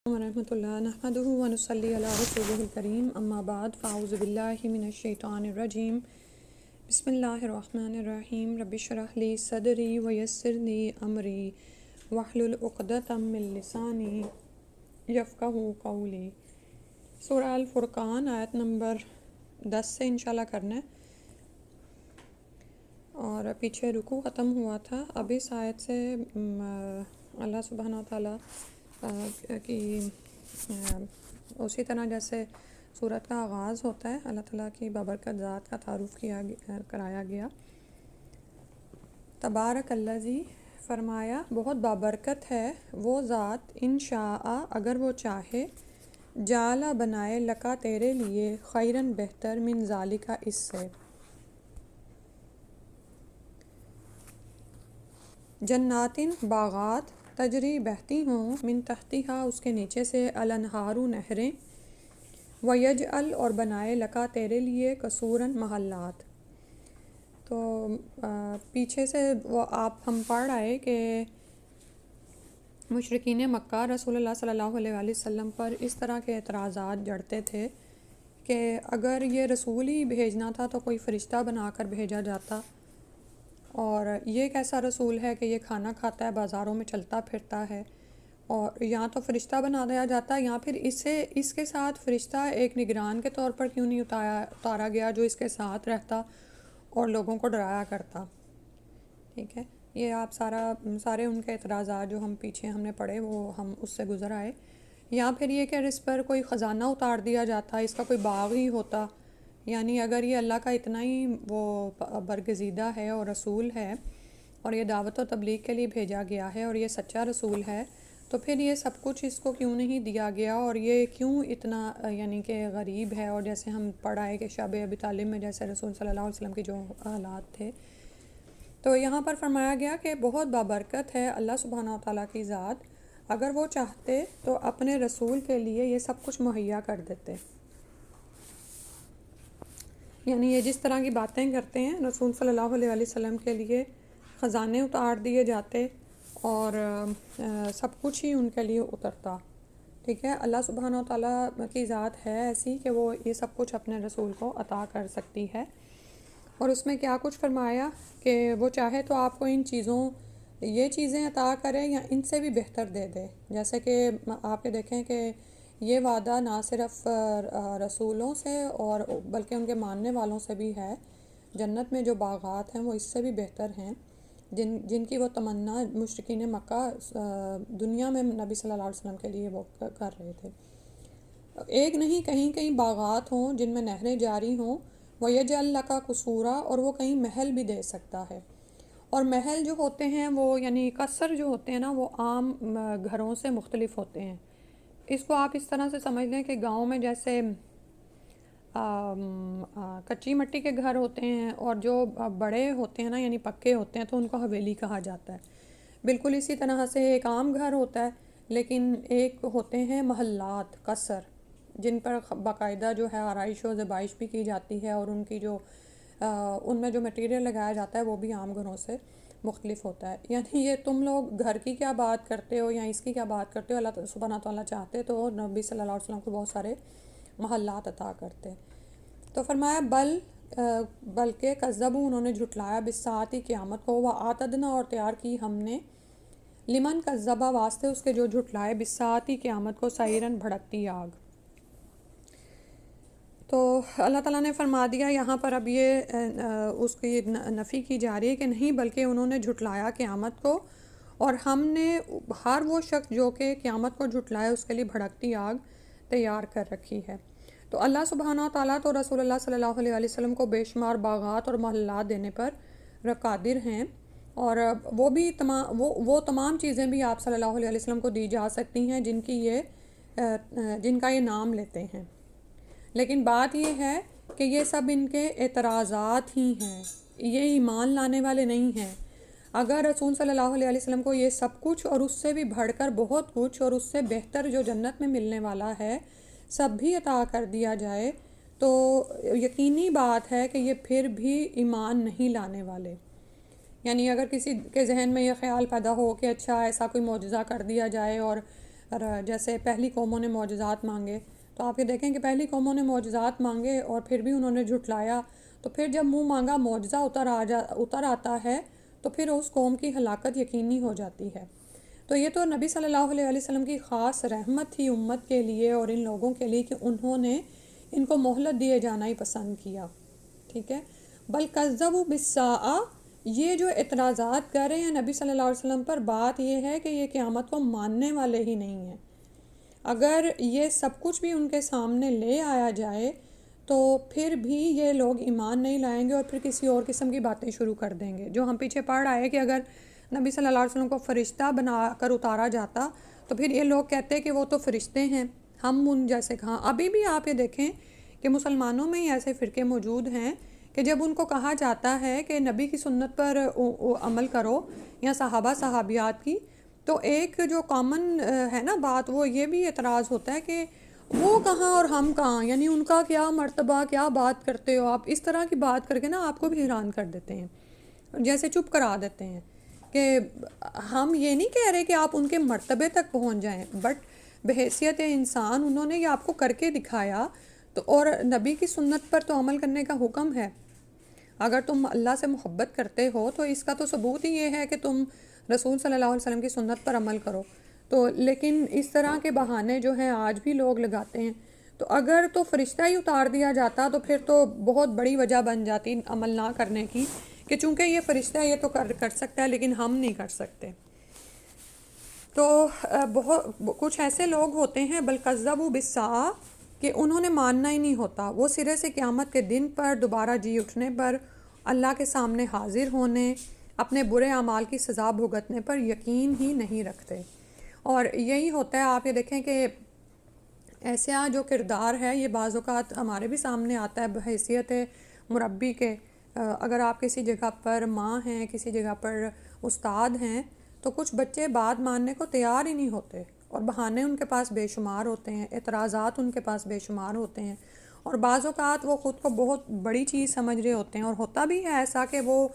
ورحمۃ اللہ نحمدہ ونصلی علی رسولہ الکریم اما بعد فاعوذ باللہ من الشیطان الرجیم بسم اللہ الرحمن الرحیم رب اشرح لی صدری ویسر لی امری واحلل عقدۃ من لسانی یفقہوا قولی۔ سورہ الفرقان آیت نمبر 10 سے انشاءاللہ کرنا ہے، اور پیچھے رکوع ختم ہوا تھا۔ اب اس آیت سے اللہ سبحانہ وتعالیٰ کی اسی طرح جیسے سورت کا آغاز ہوتا ہے، اللہ تعالیٰ کی بابرکت ذات کا تعارف کرایا گیا۔ تبارک الذی، فرمایا بہت بابرکت ہے وہ ذات، ان شاء اگر وہ چاہے، جعل بنائے، لکا تیرے لیے، خیرن بہتر، من ذالک اس سے، جناتن باغات، تجری بہتی ہوں، من تحتہا اس کے نیچے سے، الانہار نہریں، ویجعل اور بنائے، لکا تیرے لیے، قصوراً محلات۔ تو پیچھے سے وہ ہم پڑھ آئے کہ مشرکین مکہ رسول اللہ صلی اللہ علیہ وآلہ وسلم پر اس طرح کے اعتراضات جڑتے تھے کہ اگر یہ رسول ہی بھیجنا تھا تو کوئی فرشتہ بنا کر بھیجا جاتا، اور یہ کیسا رسول ہے کہ یہ کھانا کھاتا ہے، بازاروں میں چلتا پھرتا ہے، اور یہاں تو فرشتہ بنا دیا جاتا، یہاں پھر اس کے ساتھ فرشتہ ایک نگران کے طور پر کیوں نہیں اتارا گیا جو اس کے ساتھ رہتا اور لوگوں کو ڈرایا کرتا۔ ٹھیک ہے، یہ آپ سارے ان کے اعتراضات جو ہم نے پڑھے وہ ہم اس سے گزر آئے۔ یا پھر یہ کہ اس پر کوئی خزانہ اتار دیا جاتا، اس کا کوئی باغ ہی ہوتا، یعنی اگر یہ اللہ کا اتنا ہی وہ برگزیدہ ہے اور رسول ہے، اور یہ دعوت و تبلیغ کے لیے بھیجا گیا ہے، اور یہ سچا رسول ہے، تو پھر یہ سب کچھ اس کو کیوں نہیں دیا گیا، اور یہ کیوں اتنا یعنی کہ غریب ہے۔ اور جیسے ہم پڑھائے کہ شب ابی طالب میں جیسے رسول صلی اللہ علیہ وسلم کے جو حالات تھے، تو یہاں پر فرمایا گیا کہ بہت بابرکت ہے اللہ سبحانہ وتعالیٰ کی ذات، اگر وہ چاہتے تو اپنے رسول کے لیے یہ سب کچھ مہیا کر دیتے۔ یعنی یہ جس طرح کی باتیں کرتے ہیں، رسول صلی اللہ علیہ وآلہ وسلم کے لیے خزانے اتار دیے جاتے اور سب کچھ ہی ان کے لیے اترتا۔ ٹھیک ہے، اللہ سبحانہ وتعالیٰ کی ذات ہے ایسی کہ وہ یہ سب کچھ اپنے رسول کو عطا کر سکتی ہے۔ اور اس میں کیا کچھ فرمایا کہ وہ چاہے تو آپ کو یہ چیزیں عطا کرے یا ان سے بھی بہتر دے دے۔ جیسے کہ آپ یہ دیکھیں کہ یہ وعدہ نہ صرف رسولوں سے اور بلکہ ان کے ماننے والوں سے بھی ہے، جنت میں جو باغات ہیں وہ اس سے بھی بہتر ہیں، جن کی وہ تمنا مشرکین مکہ دنیا میں نبی صلی اللہ علیہ وسلم کے لیے وہ کر رہے تھے۔ ایک نہیں، کہیں باغات ہوں جن میں نہریں جاری ہوں، وَيَجْعَلْ لَكَ قُصُورًا، اور وہ کہیں محل بھی دے سکتا ہے۔ اور محل جو ہوتے ہیں وہ یعنی قصر جو ہوتے ہیں نا، وہ عام گھروں سے مختلف ہوتے ہیں۔ اس کو آپ اس طرح سے سمجھ لیں کہ گاؤں میں جیسے کچی مٹی کے گھر ہوتے ہیں اور جو بڑے ہوتے ہیں نا یعنی پکے ہوتے ہیں تو ان کو حویلی کہا جاتا ہے۔ بالکل اسی طرح سے ایک عام گھر ہوتا ہے، لیکن ایک ہوتے ہیں محلات، قصر، جن پر باقاعدہ جو ہے آرائش و زیبائش بھی کی جاتی ہے، اور ان میں جو میٹیریل لگایا جاتا ہے وہ بھی عام گھروں سے مختلف ہوتا ہے۔ یعنی یہ تم لوگ گھر کی کیا بات کرتے ہو یا اس کی کیا بات کرتے ہو، اللہ سبحانہ تعالیٰ چاہتے تو نبی صلی اللہ علیہ وسلم کو بہت سارے محلات عطا کرتے۔ تو فرمایا بلکہ کذبوا، انہوں نے جھٹلایا، بالساعۃ قیامت کو، وَأَعْتَدْنَا اور تیار کی ہم نے، لمن کذب واسطے اس کے جو جھٹلائے، بالساعۃ قیامت کو، سعیراً بھڑکتی آگ۔ تو اللہ تعالیٰ نے فرما دیا یہاں پر، اب یہ اس کی نفی کی جا رہی ہے کہ نہیں، بلکہ انہوں نے جھٹلایا قیامت کو، اور ہم نے ہر وہ شخص جو کہ قیامت کو جھٹلائے اس کے لیے بھڑکتی آگ تیار کر رکھی ہے۔ تو اللہ سبحانہ تعالیٰ تو رسول اللہ صلی اللہ علیہ وآلہ وسلم کو بے شمار باغات اور محلات دینے پر قادر ہیں، اور وہ تمام چیزیں بھی آپ صلی اللہ علیہ وسلم کو دی جا سکتی ہیں جن کا یہ نام لیتے ہیں۔ لیکن بات یہ ہے کہ یہ سب ان کے اعتراضات ہی ہیں، یہ ایمان لانے والے نہیں ہیں۔ اگر رسول صلی اللہ علیہ وسلم کو یہ سب کچھ اور اس سے بھی بڑھ کر بہت کچھ اور اس سے بہتر جو جنت میں ملنے والا ہے سب بھی عطا کر دیا جائے، تو یقینی بات ہے کہ یہ پھر بھی ایمان نہیں لانے والے۔ یعنی اگر کسی کے ذہن میں یہ خیال پیدا ہو کہ اچھا ایسا کوئی معجزہ کر دیا جائے اور جیسے پہلی قوموں نے معجزات مانگے، تو آپ یہ دیکھیں کہ پہلی قوموں نے معجزات مانگے اور پھر بھی انہوں نے جھٹلایا، تو پھر جب منہ مانگا معجزہ اتر آتا ہے تو پھر اس قوم کی ہلاکت یقینی ہو جاتی ہے۔ تو یہ تو نبی صلی اللہ علیہ وسلم کی خاص رحمت تھی امت کے لیے اور ان لوگوں کے لیے کہ انہوں نے ان کو مہلت دیے جانا ہی پسند کیا، ٹھیک ہے۔ بل کذبوا بالساعہ، یہ جو اعتراضات کر رہے ہیں نبی صلی اللہ علیہ وسلم پر، بات یہ ہے کہ یہ قیامت کو ماننے والے ہی نہیں ہیں۔ اگر یہ سب کچھ بھی ان کے سامنے لے آیا جائے تو پھر بھی یہ لوگ ایمان نہیں لائیں گے اور پھر کسی اور قسم کی باتیں شروع کر دیں گے، جو ہم پیچھے پڑھ آئے کہ اگر نبی صلی اللہ علیہ وسلم کو فرشتہ بنا کر اتارا جاتا تو پھر یہ لوگ کہتے کہ وہ تو فرشتے ہیں، ہم ان جیسے کہاں۔ ابھی بھی آپ یہ دیکھیں کہ مسلمانوں میں ہی ایسے فرقے موجود ہیں کہ جب ان کو کہا جاتا ہے کہ نبی کی سنت پر عمل کرو یا صحابہ صحابیات کی، تو ایک جو کامن ہے نا بات، وہ یہ بھی اعتراض ہوتا ہے کہ وہ کہاں اور ہم کہاں، یعنی ان کا کیا مرتبہ، کیا بات کرتے ہو آپ، اس طرح کی بات کر کے نا آپ کو بھی حیران کر دیتے ہیں، جیسے چپ کرا دیتے ہیں کہ ہم یہ نہیں کہہ رہے کہ آپ ان کے مرتبے تک پہنچ جائیں، بٹ بحیثیت انسان انہوں نے یہ آپ کو کر کے دکھایا، تو اور نبی کی سنت پر تو عمل کرنے کا حکم ہے۔ اگر تم اللہ سے محبت کرتے ہو تو اس کا تو ثبوت ہی یہ ہے کہ تم رسول صلی اللہ علیہ وسلم کی سنت پر عمل کرو، تو لیکن اس طرح کے بہانے جو ہیں آج بھی لوگ لگاتے ہیں۔ تو اگر تو فرشتہ ہی اتار دیا جاتا تو پھر تو بہت بڑی وجہ بن جاتی عمل نہ کرنے کی، کہ چونکہ یہ فرشتہ یہ تو کر سکتا ہے لیکن ہم نہیں کر سکتے۔ تو بہت کچھ ایسے لوگ ہوتے ہیں بل کذبوا بالساعہ کہ انہوں نے ماننا ہی نہیں ہوتا، وہ سرے سے قیامت کے دن پر دوبارہ جی اٹھنے پر، اللہ کے سامنے حاضر ہونے، اپنے برے اعمال کی سزا بھگتنے پر یقین ہی نہیں رکھتے۔ اور یہی ہوتا ہے، آپ یہ دیکھیں کہ ایسا جو کردار ہے یہ بعض اوقات ہمارے بھی سامنے آتا ہے بحیثیت مربی کے۔ اگر آپ کسی جگہ پر ماں ہیں، کسی جگہ پر استاد ہیں، تو کچھ بچے بات ماننے کو تیار ہی نہیں ہوتے اور بہانے ان کے پاس بے شمار ہوتے ہیں، اعتراضات ان کے پاس بے شمار ہوتے ہیں، اور بعض اوقات وہ خود کو بہت بڑی چیز سمجھ رہے ہوتے ہیں، اور ہوتا بھی ہے ایسا کہ وہ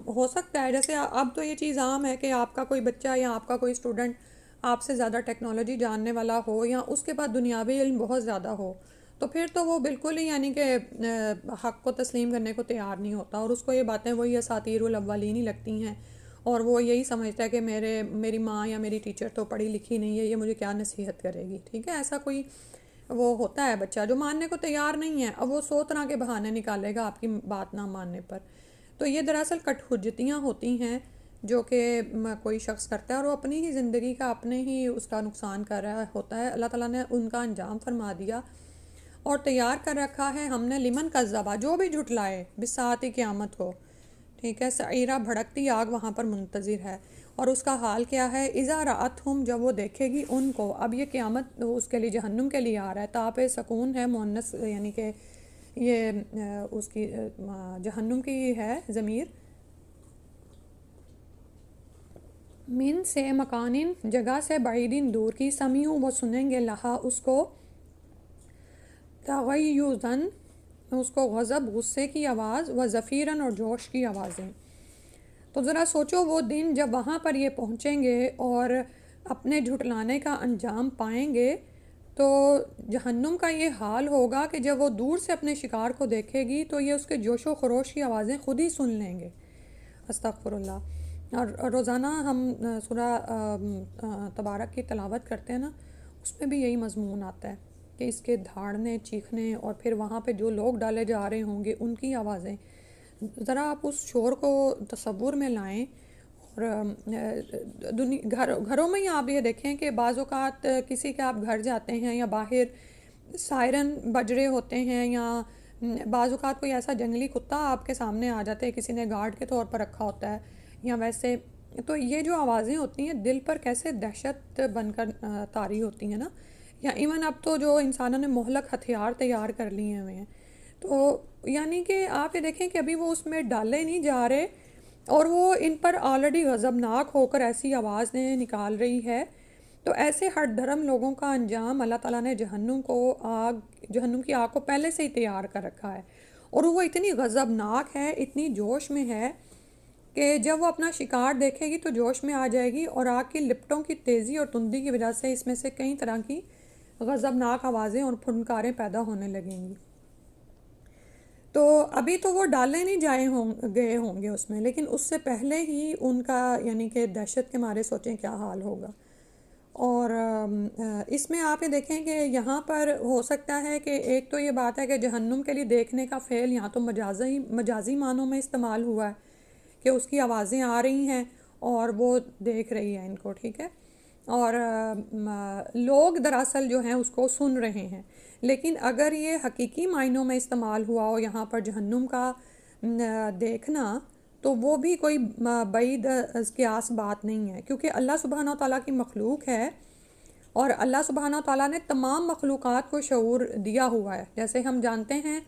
ہو سکتا ہے، جیسے اب تو یہ چیز عام ہے کہ آپ کا کوئی بچہ یا آپ کا کوئی اسٹوڈنٹ آپ سے زیادہ ٹیکنالوجی جاننے والا ہو یا اس کے پاس دنیاوی علم بہت زیادہ ہو، تو پھر تو وہ بالکل ہی یعنی کہ حق کو تسلیم کرنے کو تیار نہیں ہوتا، اور اس کو یہ باتیں وہی اساطیر الاولین ہی لگتی ہیں، اور وہ یہی سمجھتا ہے کہ میری ماں یا میری ٹیچر تو پڑھی لکھی نہیں ہے، یہ مجھے کیا نصیحت کرے گی، ٹھیک ہے۔ ایسا کوئی وہ ہوتا ہے بچہ جو ماننے کو تیار نہیں ہے، اب وہ 100 طرح کے بہانے نکالے گا آپ کی بات نہ ماننے پر۔ تو یہ دراصل کٹ حجتیاں ہوتی ہیں جو کہ کوئی شخص کرتا ہے اور وہ اپنی ہی زندگی کا اپنے ہی اس کا نقصان کر رہا ہوتا ہے۔ اللہ تعالیٰ نے ان کا انجام فرما دیا اور تیار کر رکھا ہے ہم نے لمن کذبا، جو بھی جھٹلائے بالساعۃ قیامت کو، ٹھیک ہے، سعیرہ بھڑکتی آگ وہاں پر منتظر ہے، اور اس کا حال کیا ہے، اذا رأتہم، جب وہ دیکھے گی ان کو۔ اب یہ قیامت اس کے لیے جہنم کے لیے آ رہا ہے، تاپ سکون ہے مؤنث، یعنی کہ یہ اس کی جہنم کی ہے ضمیر، من سے مکانن، جگہ سے، بعیدن، دور کی، سمیعوں، وہ سنیں گے، لہا اس کو، تغیظاً، اس کو غضب غصے کی آواز، و زفیراً، اور جوش کی آوازیں۔ تو ذرا سوچو وہ دن جب وہاں پر یہ پہنچیں گے اور اپنے جھٹلانے کا انجام پائیں گے، تو جہنم کا یہ حال ہوگا کہ جب وہ دور سے اپنے شکار کو دیکھے گی تو یہ اس کے جوش و خروش کی آوازیں خود ہی سن لیں گے۔ استغفر اللہ۔ اور روزانہ ہم سورہ تبارک کی تلاوت کرتے ہیں نا، اس میں بھی یہی مضمون آتا ہے کہ اس کے دھاڑنے، چیخنے، اور پھر وہاں پہ جو لوگ ڈالے جا رہے ہوں گے ان کی آوازیں، ذرا آپ اس شور کو تصور میں لائیں۔ اور گھروں میں ہی آپ یہ دیکھیں کہ بعض اوقات کسی کے آپ گھر جاتے ہیں یا باہر سائرن بج رہے ہوتے ہیں، یا بعض اوقات کوئی ایسا جنگلی کتا آپ کے سامنے آ جاتا ہے، کسی نے گارڈ کے طور پر رکھا ہوتا ہے یا ویسے، تو یہ جو آوازیں ہوتی ہیں دل پر کیسے دہشت بن کر طاری ہوتی ہیں نا۔ یا ایون اب تو جو انسانوں نے مہلک ہتھیار تیار کر لیے ہوئے ہیں، تو یعنی کہ آپ یہ دیکھیں کہ ابھی وہ اس میں ڈالے نہیں جا رہے اور وہ ان پر آلریڈی غضبناک ہو کر ایسی آوازیں نکال رہی ہے۔ تو ایسے ہٹ دھرم لوگوں کا انجام اللہ تعالیٰ نے جہنم کی آگ کو پہلے سے ہی تیار کر رکھا ہے، اور وہ اتنی غضبناک ہے، اتنی جوش میں ہے کہ جب وہ اپنا شکار دیکھے گی تو جوش میں آ جائے گی، اور آگ کی لپٹوں کی تیزی اور تندی کی وجہ سے اس میں سے کئی طرح کی غضبناک آوازیں اور پھنکاریں پیدا ہونے لگیں گی۔ تو ابھی تو وہ ڈالے نہیں گئے ہوں گے اس میں، لیکن اس سے پہلے ہی ان کا یعنی کہ دہشت کے مارے سوچیں کیا حال ہوگا۔ اور اس میں آپ یہ دیکھیں کہ یہاں پر ہو سکتا ہے کہ ایک تو یہ بات ہے کہ جہنم کے لیے دیکھنے کا فعل یہاں تو مجازی معنوں میں استعمال ہوا ہے کہ اس کی آوازیں آ رہی ہیں اور وہ دیکھ رہی ہے ان کو، ٹھیک ہے، اور لوگ دراصل جو ہیں اس کو سن رہے ہیں۔ لیکن اگر یہ حقیقی معنوں میں استعمال ہوا ہو یہاں پر جہنم کا دیکھنا، تو وہ بھی کوئی بعید از قیاس بات نہیں ہے، کیونکہ اللہ سبحانہ و تعالیٰ کی مخلوق ہے، اور اللہ سبحانہ و تعالیٰ نے تمام مخلوقات کو شعور دیا ہوا ہے۔ جیسے ہم جانتے ہیں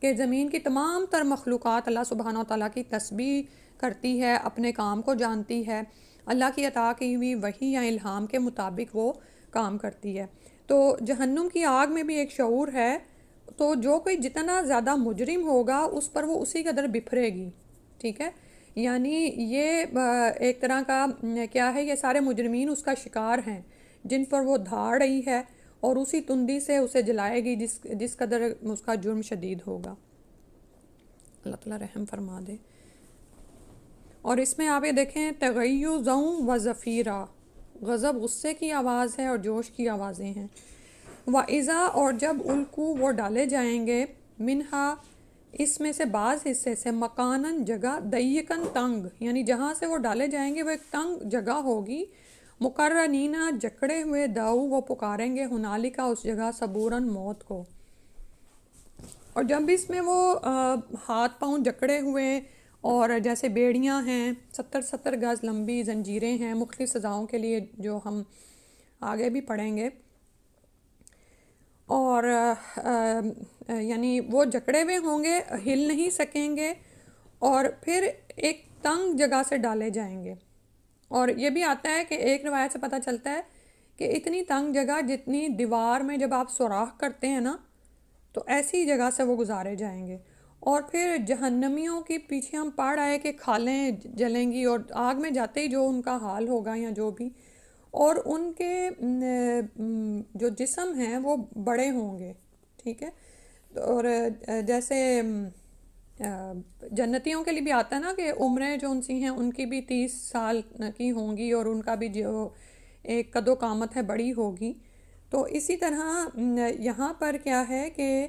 کہ زمین کی تمام تر مخلوقات اللہ سبحانہ و تعالیٰ کی تسبیح کرتی ہے، اپنے کام کو جانتی ہے، اللہ کی عطا کی ہوئی وحی یا الہام کے مطابق وہ کام کرتی ہے۔ تو جہنم کی آگ میں بھی ایک شعور ہے، تو جو کوئی جتنا زیادہ مجرم ہوگا اس پر وہ اسی قدر بکھرے گی، ٹھیک ہے، یعنی یہ ایک طرح کا کیا ہے، یہ سارے مجرمین اس کا شکار ہیں جن پر وہ دھاڑ رہی ہے، اور اسی تندی سے اسے جلائے گی جس قدر اس کا جرم شدید ہوگا۔ اللہ تعالیٰ رحم فرما دے۔ اور اس میں آپ یہ دیکھیں تغیظً و زفیرا، غضب غصے کی آواز ہے اور جوش کی آوازیں ہیں۔ وَإِذَا، اور جب القوا وہ ڈالے جائیں گے، منہا اس میں سے بعض حصے سے، مکاناً جگہ، ضیقاً تنگ، یعنی جہاں سے وہ ڈالے جائیں گے وہ ایک تنگ جگہ ہوگی، مقرنین جکڑے ہوئے، دعوا وہ پکاریں گے، ہنالک اس جگہ، ثبوراً موت کو۔ اور جب اس میں وہ ہاتھ پاؤں جکڑے ہوئے، اور جیسے بیڑیاں ہیں 70 گز لمبی زنجیریں ہیں مختلف سزاؤں کے لیے جو ہم آگے بھی پڑھیں گے، اور یعنی وہ جکڑے ہوئے ہوں گے، ہل نہیں سکیں گے، اور پھر ایک تنگ جگہ سے ڈالے جائیں گے۔ اور یہ بھی آتا ہے کہ ایک روایت سے پتہ چلتا ہے کہ اتنی تنگ جگہ جتنی دیوار میں جب آپ سوراخ کرتے ہیں نا، تو ایسی جگہ سے وہ گزارے جائیں گے۔ اور پھر جہنمیوں کی پیچھے ہم پڑھ آئے کہ کھالیں جلیں گی، اور آگ میں جاتے ہی جو ان کا حال ہوگا یا جو بھی، اور ان کے جو جسم ہیں وہ بڑے ہوں گے، ٹھیک ہے، اور جیسے جنتیوں کے لیے بھی آتا ہے نا کہ عمریں جو ان سی ہیں ان کی بھی 30 سال کی ہوں گی، اور ان کا بھی جو ایک قد و قامت ہے بڑی ہوگی۔ تو اسی طرح یہاں پر کیا ہے کہ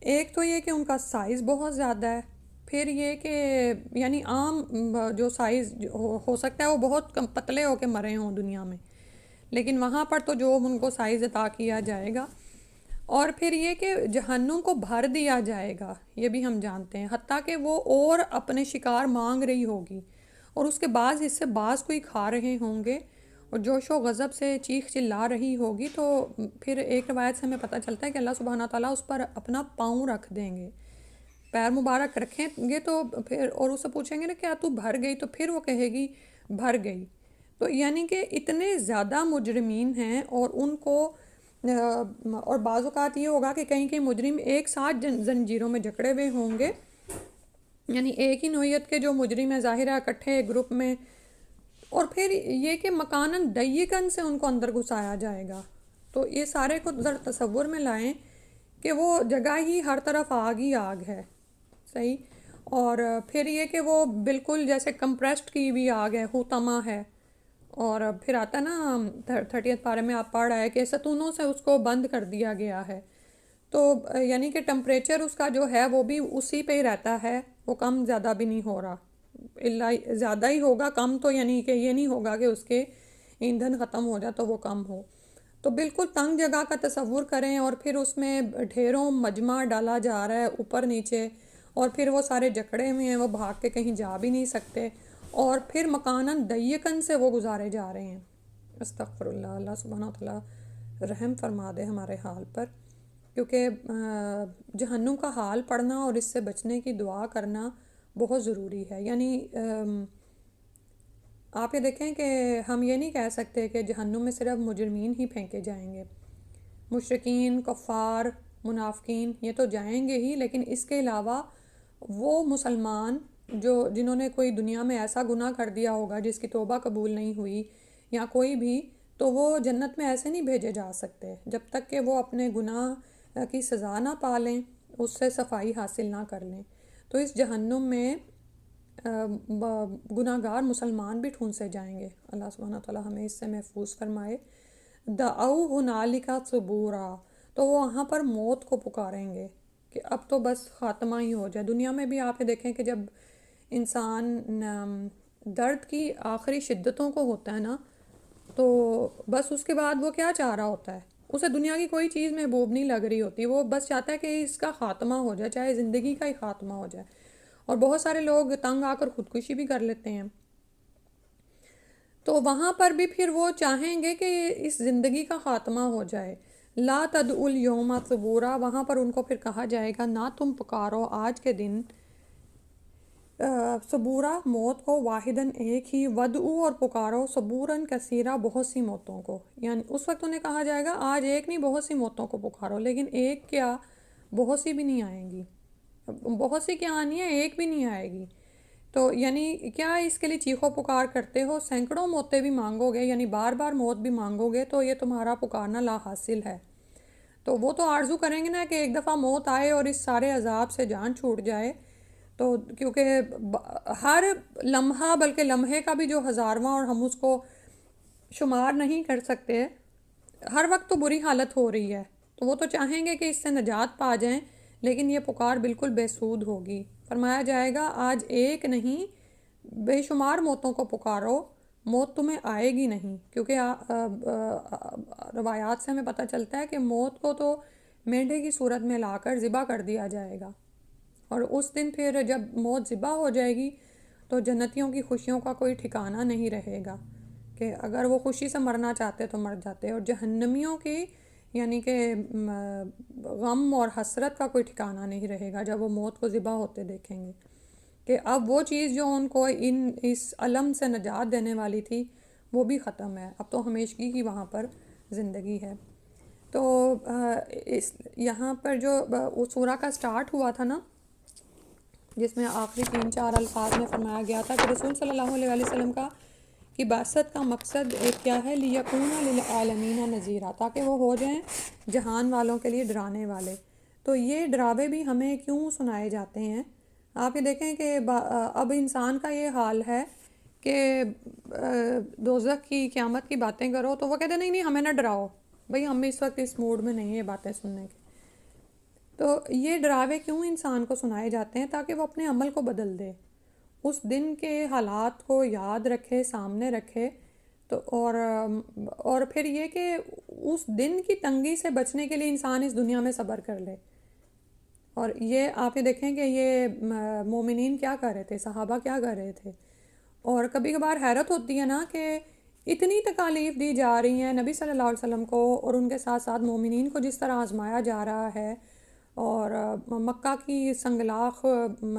ایک تو یہ کہ ان کا سائز بہت زیادہ ہے، پھر یہ کہ یعنی عام جو سائز ہو سکتا ہے وہ بہت کم پتلے ہو کے مرے ہوں دنیا میں، لیکن وہاں پر تو جو ان کو سائز عطا کیا جائے گا۔ اور پھر یہ کہ جہنم کو بھر دیا جائے گا، یہ بھی ہم جانتے ہیں، حتیٰ کہ وہ اور اپنے شکار مانگ رہی ہوگی، اور اس کے بعض حصے بعض کوئی کھا رہے ہوں گے، اور جوش و غضب سے چیخ چلا رہی ہوگی۔ تو پھر ایک روایت سے ہمیں پتہ چلتا ہے کہ اللہ سبحانہ تعالیٰ اس پر اپنا پاؤں رکھ دیں گے، پیر مبارک رکھیں گے، تو پھر اور اسے پوچھیں گے نا کیا تو بھر گئی، تو پھر وہ کہے گی بھر گئی۔ تو یعنی کہ اتنے زیادہ مجرمین ہیں، اور ان کو اور بعض اوقات یہ ہوگا کہ کہیں مجرم ایک ساتھ زنجیروں میں جکڑے ہوئے ہوں گے، یعنی ایک ہی نوعیت کے جو مجرم ہیں ظاہرہ اکٹھے گروپ میں، اور پھر یہ کہ مکاناً ضیقاً سے ان کو اندر گھسایا جائے گا۔ تو یہ سارے کو ذرا تصور میں لائیں کہ وہ جگہ ہی ہر طرف آگ ہی آگ ہے، صحیح، اور پھر یہ کہ وہ بالکل جیسے کمپریسڈ کی بھی آگ ہے، ہوتما ہے، اور پھر آتا نا 30 پارے میں آپ پڑھ رہا ہے کہ ستونوں سے اس کو بند کر دیا گیا ہے، تو یعنی کہ ٹمپریچر اس کا جو ہے وہ بھی اسی پہ ہی رہتا ہے، وہ کم زیادہ بھی نہیں ہو رہا، اللہ زیادہ ہی ہوگا، کم تو یعنی کہ یہ نہیں ہوگا کہ اس کے ایندھن ختم ہو جائے تو وہ کم ہو۔ تو بالکل تنگ جگہ کا تصور کریں، اور پھر اس میں ڈھیروں مجمع ڈالا جا رہا ہے اوپر نیچے، اور پھر وہ سارے جکڑے ہوئے ہیں، وہ بھاگ کے کہیں جا بھی نہیں سکتے، اور پھر مکاناً ضیقاً سے وہ گزارے جا رہے ہیں۔ استغفر اللہ، اللہ سبحانہ تعالیٰ رحم فرما دے ہمارے حال پر، کیونکہ جہنم کا حال پڑھنا اور اس سے بچنے کی دعا کرنا بہت ضروری ہے۔ یعنی آپ یہ دیکھیں کہ ہم یہ نہیں کہہ سکتے کہ جہنم میں صرف مجرمین ہی پھینکے جائیں گے، مشرکین، کفار، منافقین یہ تو جائیں گے ہی، لیکن اس کے علاوہ وہ مسلمان جنہوں نے کوئی دنیا میں ایسا گناہ کر دیا ہوگا جس کی توبہ قبول نہیں ہوئی یا کوئی بھی، تو وہ جنت میں ایسے نہیں بھیجے جا سکتے جب تک کہ وہ اپنے گناہ کی سزا نہ پا لیں، اس سے صفائی حاصل نہ کر لیں۔ تو اس جہنم میں گناہ گار مسلمان بھی ٹھونسے جائیں گے۔ اللہ سبحانہ تعالیٰ ہمیں اس سے محفوظ فرمائے۔ دعوا ہنالک ثبورا، تو وہ وہاں پر موت کو پکاریں گے کہ اب تو بس خاتمہ ہی ہو جائے۔ دنیا میں بھی آپ دیکھیں کہ جب انسان درد کی آخری شدتوں کو ہوتا ہے نا، تو بس اس کے بعد وہ کیا چاہ رہا ہوتا ہے؟ اسے دنیا کی کوئی چیز محبوب نہیں لگ رہی ہوتی، وہ بس چاہتا ہے کہ اس کا خاتمہ ہو جائے، چاہے زندگی کا ہی خاتمہ ہو جائے۔ اور بہت سارے لوگ تنگ آ کر خودکشی بھی کر لیتے ہیں۔ تو وہاں پر بھی پھر وہ چاہیں گے کہ اس زندگی کا خاتمہ ہو جائے۔ لا تدعوا اليوم ثبورا، وہاں پر ان کو پھر کہا جائے گا نہ تم پکارو آج کے دن ثبورا، موت کو، واحدن ایک ہی، ودعو اور پکارو ثبوراً کثیرا، بہت سی موتوں کو۔ یعنی اس وقت انہیں کہا جائے گا آج ایک نہیں بہت سی موتوں کو پکارو، لیکن ایک کیا بہت سی بھی نہیں آئیں گی۔ بہت سی کیا آنی ہے، ایک بھی نہیں آئے گی۔ تو یعنی کیا اس کے لیے چیخو پکار کرتے ہو؟ سینکڑوں موتیں بھی مانگو گے، یعنی بار بار موت بھی مانگو گے تو یہ تمہارا پکارنا لا حاصل ہے۔ تو وہ تو آرزو کریں گے نا کہ ایک دفعہ موت آئے اور اس سارے عذاب سے جان چھوٹ جائے۔ تو کیونکہ ہر لمحہ، بلکہ لمحے کا بھی جو ہزارواں، اور ہم اس کو شمار نہیں کر سکتے، ہر وقت تو بری حالت ہو رہی ہے، تو وہ تو چاہیں گے کہ اس سے نجات پا جائیں، لیکن یہ پکار بالکل بے سود ہوگی۔ فرمایا جائے گا آج ایک نہیں بے شمار موتوں کو پکارو، موت تمہیں آئے گی نہیں، کیونکہ روایات سے ہمیں پتہ چلتا ہے کہ موت کو تو مینڈے کی صورت میں لا کر ذبح کر دیا جائے گا، اور اس دن پھر جب موت ذبح ہو جائے گی تو جنتیوں کی خوشیوں کا کوئی ٹھکانہ نہیں رہے گا کہ اگر وہ خوشی سے مرنا چاہتے تو مر جاتے، اور جہنمیوں کی یعنی کہ غم اور حسرت کا کوئی ٹھکانہ نہیں رہے گا جب وہ موت کو ذبح ہوتے دیکھیں گے کہ اب وہ چیز جو ان کو اس علم سے نجات دینے والی تھی وہ بھی ختم ہے، اب تو ہمیشگی کی وہاں پر زندگی ہے۔ تو یہاں پر جو سورہ کا سٹارٹ ہوا تھا نا، جس میں آخری 3-4 الفاظ میں فرمایا گیا تھا کہ رسول صلی اللہ علیہ وسلم کی بعثت کا مقصد ایک کیا ہے، لیکون للعالمین نذیرا، تاکہ وہ ہو جائیں جہان والوں کے لیے ڈرانے والے۔ تو یہ ڈراوے بھی ہمیں کیوں سنائے جاتے ہیں؟ آپ یہ دیکھیں کہ اب انسان کا یہ حال ہے کہ دوزخ کی، قیامت کی باتیں کرو تو وہ کہتے ہیں نہیں نہیں ہمیں نہ ڈراؤ، بھئی ہم اس وقت اس موڈ میں نہیں ہیں باتیں سننے کے۔ تو یہ ڈراوے کیوں انسان کو سنائے جاتے ہیں؟ تاکہ وہ اپنے عمل کو بدل دے، اس دن کے حالات کو یاد رکھے، سامنے رکھے، تو اور پھر یہ کہ اس دن کی تنگی سے بچنے کے لیے انسان اس دنیا میں صبر کر لے۔ اور یہ آپ یہ دیکھیں کہ یہ مومنین کیا کر رہے تھے، صحابہ کیا کر رہے تھے، اور کبھی کبھار حیرت ہوتی ہے نا کہ اتنی تکالیف دی جا رہی ہیں نبی صلی اللہ علیہ وسلم کو، اور ان کے ساتھ ساتھ مومنین کو جس طرح آزمایا جا رہا ہے، اور مکہ کی سنگلاخ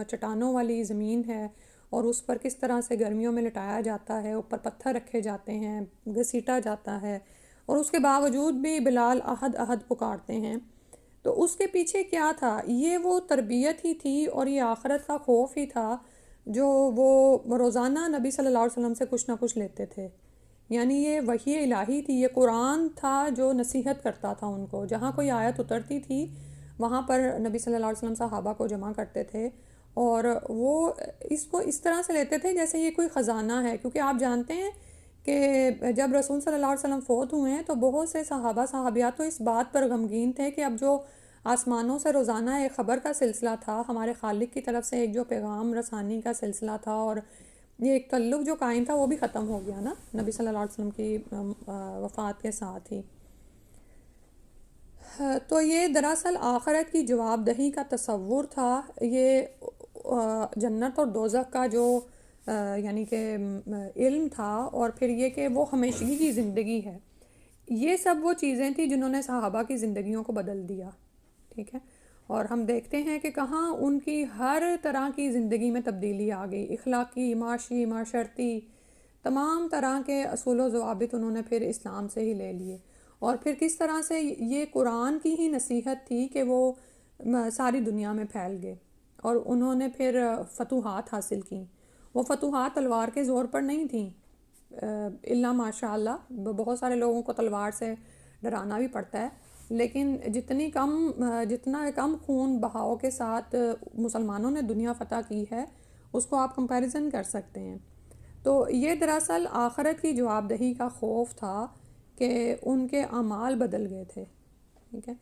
چٹانوں والی زمین ہے اور اس پر کس طرح سے گرمیوں میں لٹایا جاتا ہے، اوپر پتھر رکھے جاتے ہیں، گھسیٹا جاتا ہے، اور اس کے باوجود بھی بلال احد احد پکارتے ہیں۔ تو اس کے پیچھے کیا تھا؟ یہ وہ تربیت ہی تھی اور یہ آخرت کا خوف ہی تھا جو وہ روزانہ نبی صلی اللہ علیہ وسلم سے کچھ نہ کچھ لیتے تھے۔ یعنی یہ وحی الہی تھی، یہ قرآن تھا جو نصیحت کرتا تھا ان کو، جہاں کوئی آیت اترتی تھی وہاں پر نبی صلی اللہ علیہ وسلم صحابہ کو جمع کرتے تھے، اور وہ اس کو اس طرح سے لیتے تھے جیسے یہ کوئی خزانہ ہے، کیونکہ آپ جانتے ہیں کہ جب رسول صلی اللہ علیہ وسلم فوت ہوئے ہیں تو بہت سے صحابہ صحابیات تو اس بات پر غمگین تھے کہ اب جو آسمانوں سے روزانہ ایک خبر کا سلسلہ تھا، ہمارے خالق کی طرف سے ایک جو پیغام رسانی کا سلسلہ تھا، اور یہ ایک تعلق جو قائم تھا وہ بھی ختم ہو گیا نا نبی صلی اللہ علیہ وسلم کی وفات کے ساتھ ہی۔ تو یہ دراصل آخرت کی جواب دہی کا تصور تھا، یہ جنت اور دوزخ کا جو یعنی کہ علم تھا، اور پھر یہ کہ وہ ہمیشگی کی زندگی ہے۔ یہ سب وہ چیزیں تھیں جنہوں نے صحابہ کی زندگیوں کو بدل دیا، ٹھیک ہے، اور ہم دیکھتے ہیں کہ کہاں ان کی ہر طرح کی زندگی میں تبدیلی آ گئی، اخلاقی، معاشی، معاشرتی، تمام طرح کے اصول و ضوابط انہوں نے پھر اسلام سے ہی لے لیے، اور پھر کس طرح سے یہ قرآن کی ہی نصیحت تھی کہ وہ ساری دنیا میں پھیل گئے۔ اور انہوں نے پھر فتوحات حاصل کیں. وہ فتوحات تلوار کے زور پر نہیں تھیں، الا ماشاء اللہ بہت سارے لوگوں کو تلوار سے ڈرانا بھی پڑتا ہے، لیکن جتنا کم خون بہاؤ کے ساتھ مسلمانوں نے دنیا فتح کی ہے اس کو آپ کمپیریزن کر سکتے ہیں. تو یہ دراصل آخرت کی جواب دہی کا خوف تھا کہ ان کے اعمال بدل گئے تھے. ٹھیک ہے،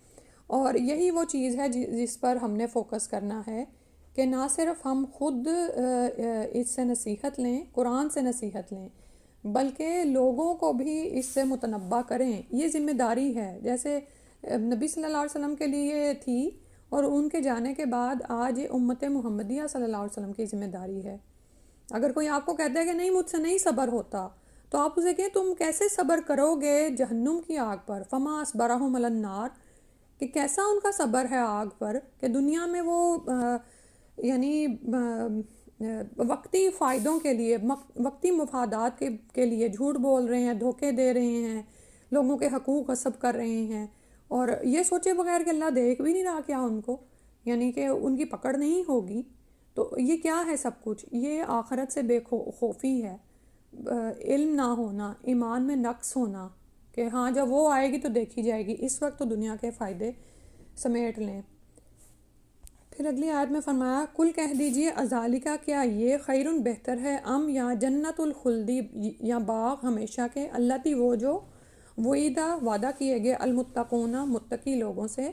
اور یہی وہ چیز ہے جس پر ہم نے فوکس کرنا ہے کہ نہ صرف ہم خود اس سے نصیحت لیں، قرآن سے نصیحت لیں، بلکہ لوگوں کو بھی اس سے متنبہ کریں. یہ ذمہ داری ہے، جیسے نبی صلی اللہ علیہ وسلم کے لیے تھی اور ان کے جانے کے بعد آج یہ امت محمدیہ صلی اللہ علیہ وسلم کی ذمہ داری ہے. اگر کوئی آپ کو کہتا ہے کہ نہیں مجھ سے نہیں صبر ہوتا، تو آپ اسے کہیں تم کیسے صبر کرو گے جہنم کی آگ پر، فما اصبرہم علی النار، کہ کیسا ان کا صبر ہے آگ پر، کہ دنیا میں وہ یعنی وقتی فائدوں کے لیے، وقتی مفادات کے لیے جھوٹ بول رہے ہیں، دھوکے دے رہے ہیں، لوگوں کے حقوق غصب کر رہے ہیں، اور یہ سوچے بغیر کہ اللہ دیکھ بھی نہیں رہا کیا ان کو، یعنی کہ ان کی پکڑ نہیں ہوگی. تو یہ کیا ہے سب کچھ؟ یہ آخرت سے بے خوفی ہے، علم نہ ہونا، ایمان میں نقص ہونا کہ ہاں جب وہ آئے گی تو دیکھی جائے گی، اس وقت تو دنیا کے فائدے سمیٹ لیں. پھر اگلی آیت میں فرمایا کل کہہ دیجئے ازالکا، کیا یہ خیرن بہتر ہے، ام یا جنت الخلدی، یا باغ ہمیشہ کے، اللہ وہ جو وعیدہ وعدہ کیے گئے، المتقون متقی لوگوں سے،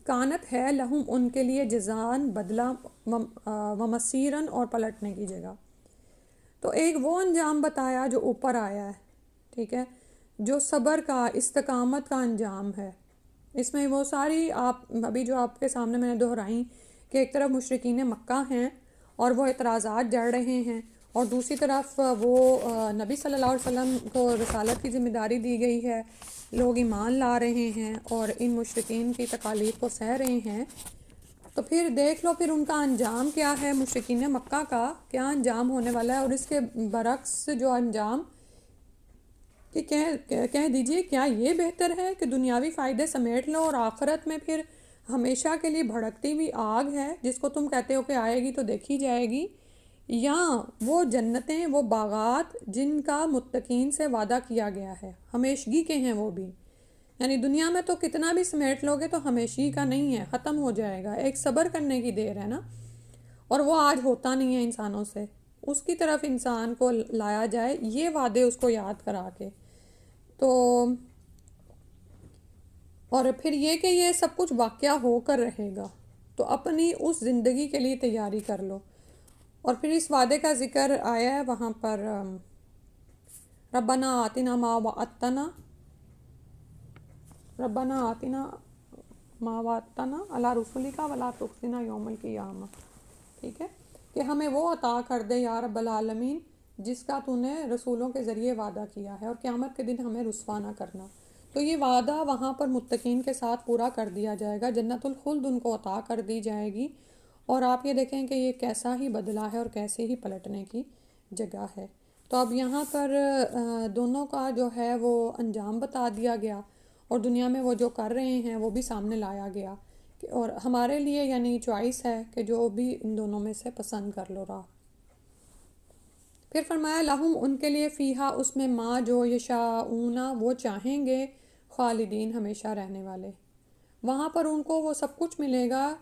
کانت ہے لہم ان کے لیے جزان بدلہ، ومسیرن اور پلٹنے کی جگہ. تو ایک وہ انجام بتایا جو اوپر آیا ہے، ٹھیک ہے، جو صبر کا، استقامت کا انجام ہے. اس میں وہ ساری ابھی جو آپ کے سامنے میں نے دہرائیں کہ ایک طرف مشرکین مکہ ہیں اور وہ اعتراضات جڑ رہے ہیں، اور دوسری طرف وہ نبی صلی اللہ علیہ وسلم کو رسالت کی ذمہ داری دی گئی ہے، لوگ ایمان لا رہے ہیں اور ان مشرکین کی تکالیف کو سہ رہے ہیں. تو پھر دیکھ لو پھر ان کا انجام کیا ہے، مشرکین مکہ کا کیا انجام ہونے والا ہے، اور اس کے برعکس جو انجام کہ کہہ دیجئے کیا یہ بہتر ہے کہ دنیاوی فائدے سمیٹ لو اور آخرت میں پھر ہمیشہ کے لیے بھڑکتی ہوئی آگ ہے جس کو تم کہتے ہو کہ آئے گی تو دیکھی جائے گی، یا وہ جنتیں، وہ باغات جن کا متقین سے وعدہ کیا گیا ہے، ہمیشگی کے ہیں وہ بھی. یعنی دنیا میں تو کتنا بھی سمیٹ لو گے تو ہمیشگی کا نہیں ہے، ختم ہو جائے گا، ایک صبر کرنے کی دیر ہے نا، اور وہ آج ہوتا نہیں ہے انسانوں سے. اس کی طرف انسان کو لایا جائے، یہ وعدے اس کو یاد کرا کے. تو اور پھر یہ کہ یہ سب کچھ واقعہ ہو کر رہے گا، تو اپنی اس زندگی کے لیے تیاری کر لو. اور پھر اس وعدے کا ذکر آیا ہے وہاں پر، ربنا آتنا ما وعدتنا، ربنا آتنا ما وعدتنا علی رسولک ولا تخزنا یوم القیامہ. ٹھیک ہے، کہ ہمیں وہ عطا کر دے یا رب العالمین جس کا تو نے رسولوں کے ذریعے وعدہ کیا ہے، اور قیامت کے دن ہمیں رسوا نہ کرنا. تو یہ وعدہ وہاں پر متقین کے ساتھ پورا کر دیا جائے گا، جنت الخلد ان کو عطا کر دی جائے گی. اور آپ یہ دیکھیں کہ یہ کیسا ہی بدلہ ہے اور کیسے ہی پلٹنے کی جگہ ہے. تو اب یہاں پر دونوں کا جو ہے وہ انجام بتا دیا گیا، اور دنیا میں وہ جو کر رہے ہیں وہ بھی سامنے لایا گیا، اور ہمارے لیے یعنی چوائس ہے کہ جو بھی ان دونوں میں سے پسند کر لو راہ. پھر فرمایا لہم ان کے لیے فیہا اس میں ما جو یشاؤون وہ چاہیں گے، خالدین ہمیشہ رہنے والے. وہاں پر ان کو وہ سب کچھ ملے گا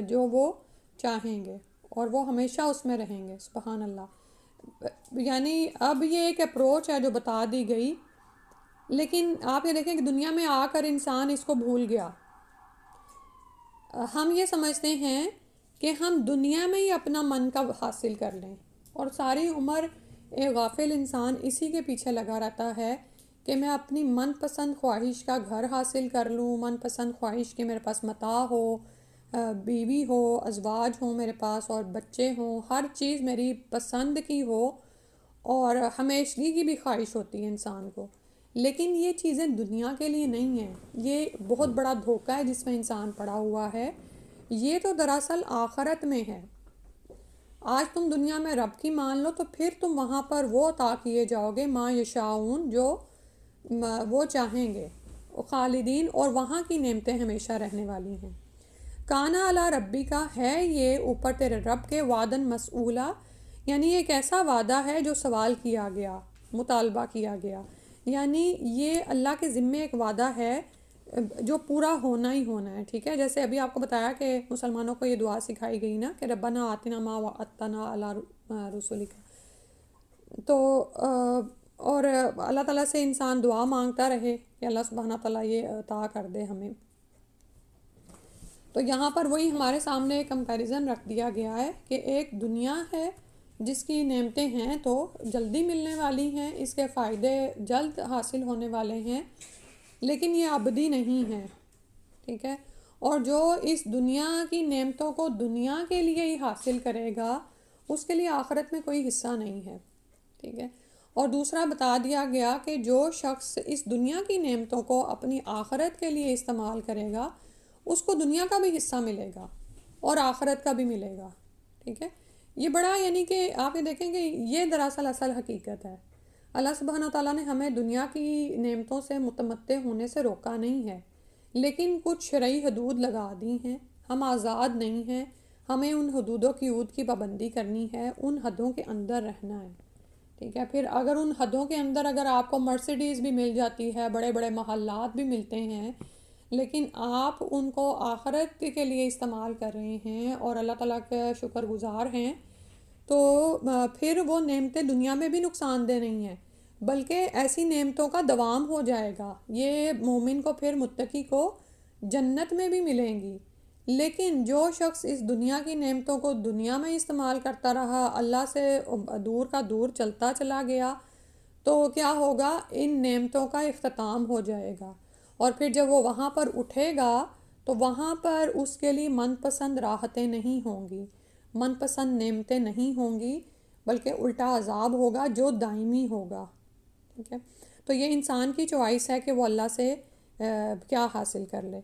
جو وہ چاہیں گے، اور وہ ہمیشہ اس میں رہیں گے. سبحان اللہ. یعنی اب یہ ایک اپروچ ہے جو بتا دی گئی، لیکن آپ یہ دیکھیں کہ دنیا میں آ کر انسان اس کو بھول گیا. ہم یہ سمجھتے ہیں کہ ہم دنیا میں ہی اپنا من کا حاصل کر لیں، اور ساری عمر ایک غافل انسان اسی کے پیچھے لگا رہتا ہے کہ میں اپنی من پسند خواہش کا گھر حاصل کر لوں، من پسند خواہش کے میرے پاس متاع ہو، بیوی ہو، ازواج ہوں میرے پاس، اور بچے ہوں، ہر چیز میری پسند کی ہو، اور ہمیشگی کی بھی خواہش ہوتی ہے انسان کو. لیکن یہ چیزیں دنیا کے لیے نہیں ہیں، یہ بہت بڑا دھوکہ ہے جس میں انسان پڑا ہوا ہے. یہ تو دراصل آخرت میں ہے. آج تم دنیا میں رب کی مان لو تو پھر تم وہاں پر وہ عطا کیے جاؤ گے ما یشاؤون جو وہ چاہیں گے، خالدین، اور وہاں کی نعمتیں ہمیشہ رہنے والی ہیں. کانا علی ربی کا ہے یہ اوپر تیرے رب کے، وعدن مسئولا، یعنی ایک ایسا وعدہ ہے جو سوال کیا گیا، مطالبہ کیا گیا، یعنی یہ اللہ کے ذمے ایک وعدہ ہے جو پورا ہونا ہی ہونا ہے، ٹھیک ہے. جیسے ابھی آپ کو بتایا کہ مسلمانوں کو یہ دعا سکھائی گئی نا کہ ربنا آتنا ما وعدتنا علی رسولک. تو اور اللہ تعالیٰ سے انسان دعا مانگتا رہے کہ اللہ سبحانہ تعالیٰ یہ عطا کر دے ہمیں. تو یہاں پر وہی ہمارے سامنے ایک کمپیریزن رکھ دیا گیا ہے کہ ایک دنیا ہے جس کی نعمتیں ہیں تو جلدی ملنے والی ہیں، اس کے فائدے جلد حاصل ہونے والے ہیں، لیکن یہ ابدی نہیں ہے، ٹھیک ہے. اور جو اس دنیا کی نعمتوں کو دنیا کے لیے ہی حاصل کرے گا اس کے لیے آخرت میں کوئی حصہ نہیں ہے، ٹھیک ہے. اور دوسرا بتا دیا گیا کہ جو شخص اس دنیا کی نعمتوں کو اپنی آخرت کے لیے استعمال کرے گا اس کو دنیا کا بھی حصہ ملے گا اور آخرت کا بھی ملے گا، ٹھیک ہے. یہ بڑا یعنی کہ آپ یہ دیکھیں کہ یہ دراصل اصل حقیقت ہے. اللہ سبحانہ تعالیٰ نے ہمیں دنیا کی نعمتوں سے متمتع ہونے سے روکا نہیں ہے، لیکن کچھ شرعی حدود لگا دی ہیں. ہم آزاد نہیں ہیں، ہمیں ان حدودوں کی کی پابندی کرنی ہے، ان حدوں کے اندر رہنا ہے، ٹھیک ہے. پھر اگر ان حدوں کے اندر اگر آپ کو مرسیڈیز بھی مل جاتی ہے، بڑے بڑے محلات بھی ملتے ہیں، لیکن آپ ان کو آخرت کے لیے استعمال کر رہے ہیں اور اللہ تعالیٰ کے شکر گزار ہیں، تو پھر وہ نعمتیں دنیا میں بھی نقصان دہ نہیں ہیں، بلکہ ایسی نعمتوں کا دوام ہو جائے گا. یہ مومن کو پھر متقی کو جنت میں بھی ملیں گی. لیکن جو شخص اس دنیا کی نعمتوں کو دنیا میں استعمال کرتا رہا، اللہ سے دور کا دور چلتا چلا گیا، تو کیا ہوگا؟ ان نعمتوں کا اختتام ہو جائے گا، اور پھر جب وہ وہاں پر اٹھے گا تو وہاں پر اس کے لیے من پسند راحتیں نہیں ہوں گی، من پسند نعمتیں نہیں ہوں گی، بلکہ الٹا عذاب ہوگا جو دائمی ہوگا، ٹھیک ہے. تو یہ انسان کی چوائس ہے کہ وہ اللہ سے کیا حاصل کر لے.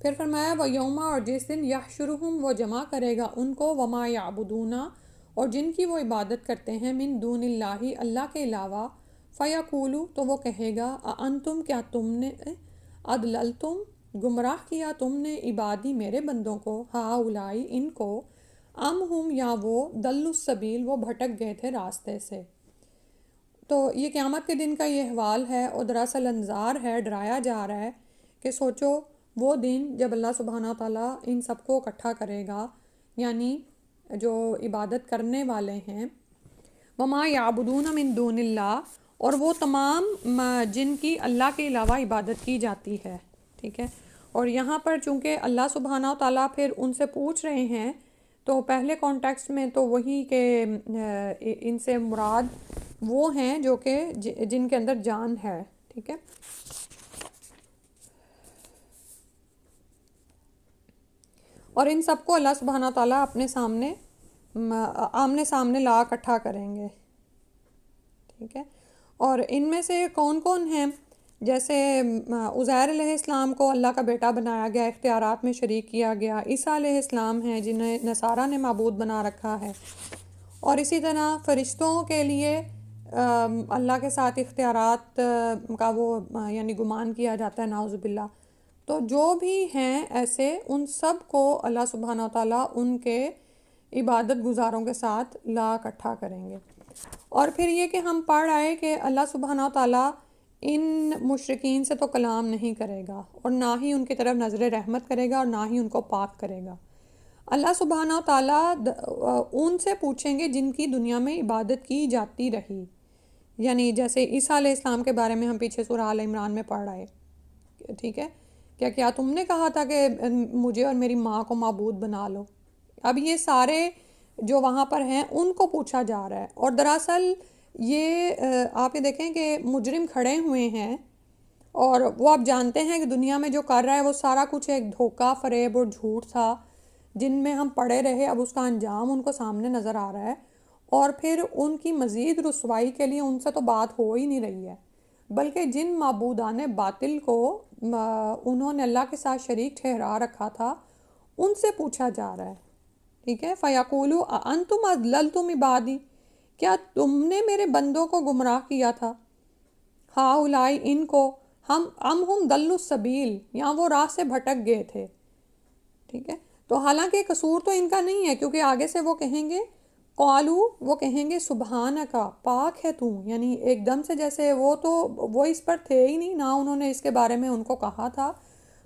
پھر فرمایا وہ یوما، اور جس دن یحشرہم، وہ جمع کرے گا ان کو، وما یعبدون، اور جن کی وہ عبادت کرتے ہیں، من دون اللہ، اللہ کے علاوہ، فیقولو، تو وہ کہے گا، انتم، کیا تم نے، اضللتم، گمراہ کیا تم نے، عبادی، میرے بندوں کو، ہاؤلائی، ان کو، ام ہم، یا وہ، ضلوا السبیل، وہ بھٹک گئے تھے راستے سے. تو یہ قیامت کے دن کا یہ احوال ہے، اور دراصل انذار ہے، ڈرایا جا رہا ہے کہ سوچو وہ دن جب اللہ سبحانہ تعالیٰ ان سب کو اکٹھا کرے گا، یعنی جو عبادت کرنے والے ہیں، وما یعبدون من دون اللہ، اور وہ تمام جن کی اللہ کے علاوہ عبادت کی جاتی ہے، ٹھیک ہے. اور یہاں پر چونکہ اللہ سبحانہ تعالیٰ پھر ان سے پوچھ رہے ہیں، تو پہلے کانٹیکسٹ میں تو وہی کہ ان سے مراد وہ ہیں جو کہ جن کے اندر جان ہے، ٹھیک ہے. اور ان سب کو اللہ سبحانہ تعالیٰ اپنے سامنے آمنے سامنے لا اکٹھا کریں گے، ٹھیک ہے. اور ان میں سے کون کون ہیں؟ جیسے عزیر علیہ السلام کو اللہ کا بیٹا بنایا گیا، اختیارات میں شریک کیا گیا. عیسیٰ علیہ السلام ہیں جنہیں نصارہ نے معبود بنا رکھا ہے. اور اسی طرح فرشتوں کے لیے اللہ کے ساتھ اختیارات کا وہ یعنی گمان کیا جاتا ہے، نعوذ باللہ. تو جو بھی ہیں ایسے، ان سب کو اللہ سبحانہ تعالیٰ ان کے عبادت گزاروں کے ساتھ لا اکٹھا کریں گے. اور پھر یہ کہ ہم پڑھ آئے کہ اللہ سبحانہ تعالیٰ ان مشرکین سے تو کلام نہیں کرے گا، اور نہ ہی ان کی طرف نظر رحمت کرے گا، اور نہ ہی ان کو پاک کرے گا. اللہ سبحانہ تعالیٰ ان سے پوچھیں گے جن کی دنیا میں عبادت کی جاتی رہی، یعنی جیسے عیسیٰ علیہ السلام کے بارے میں ہم پیچھے سورہ آل عمران میں پڑھ آئے، ٹھیک ہے. کیا تم نے کہا تھا کہ مجھے اور میری ماں کو معبود بنا لو؟ اب یہ سارے جو وہاں پر ہیں ان کو پوچھا جا رہا ہے. اور دراصل یہ آپ یہ دیکھیں کہ مجرم کھڑے ہوئے ہیں، اور وہ آپ جانتے ہیں کہ دنیا میں جو کر رہا ہے وہ سارا کچھ ایک دھوکہ، فریب اور جھوٹ تھا جن میں ہم پڑے رہے. اب اس کا انجام ان کو سامنے نظر آ رہا ہے، اور پھر ان کی مزید رسوائی کے لیے ان سے تو بات ہو ہی نہیں رہی ہے، بلکہ جن معبودان باطل کو انہوں نے اللہ کے ساتھ شریک ٹھہرا رکھا تھا ان سے پوچھا جا رہا ہے، ٹھیک ہے. فَيَقُولُوا أَأَنْتُمْ أَضْلَلْتُمْ عِبَادِي، کیا تم نے میرے بندوں کو گمراہ کیا تھا؟ ہاؤلائی، ان کو، ہم ضلوا السبیل، یا وہ راہ سے بھٹک گئے تھے، ٹھیک ہے. تو حالانکہ قصور تو ان کا نہیں ہے، کیونکہ آگے سے وہ کہیں گے قالو، وہ کہیں گے سبحانکا، پاک ہے تو، یعنی ایک دم سے جیسے وہ اس پر تھے ہی نہیں، نہ انہوں نے اس کے بارے میں ان کو کہا تھا،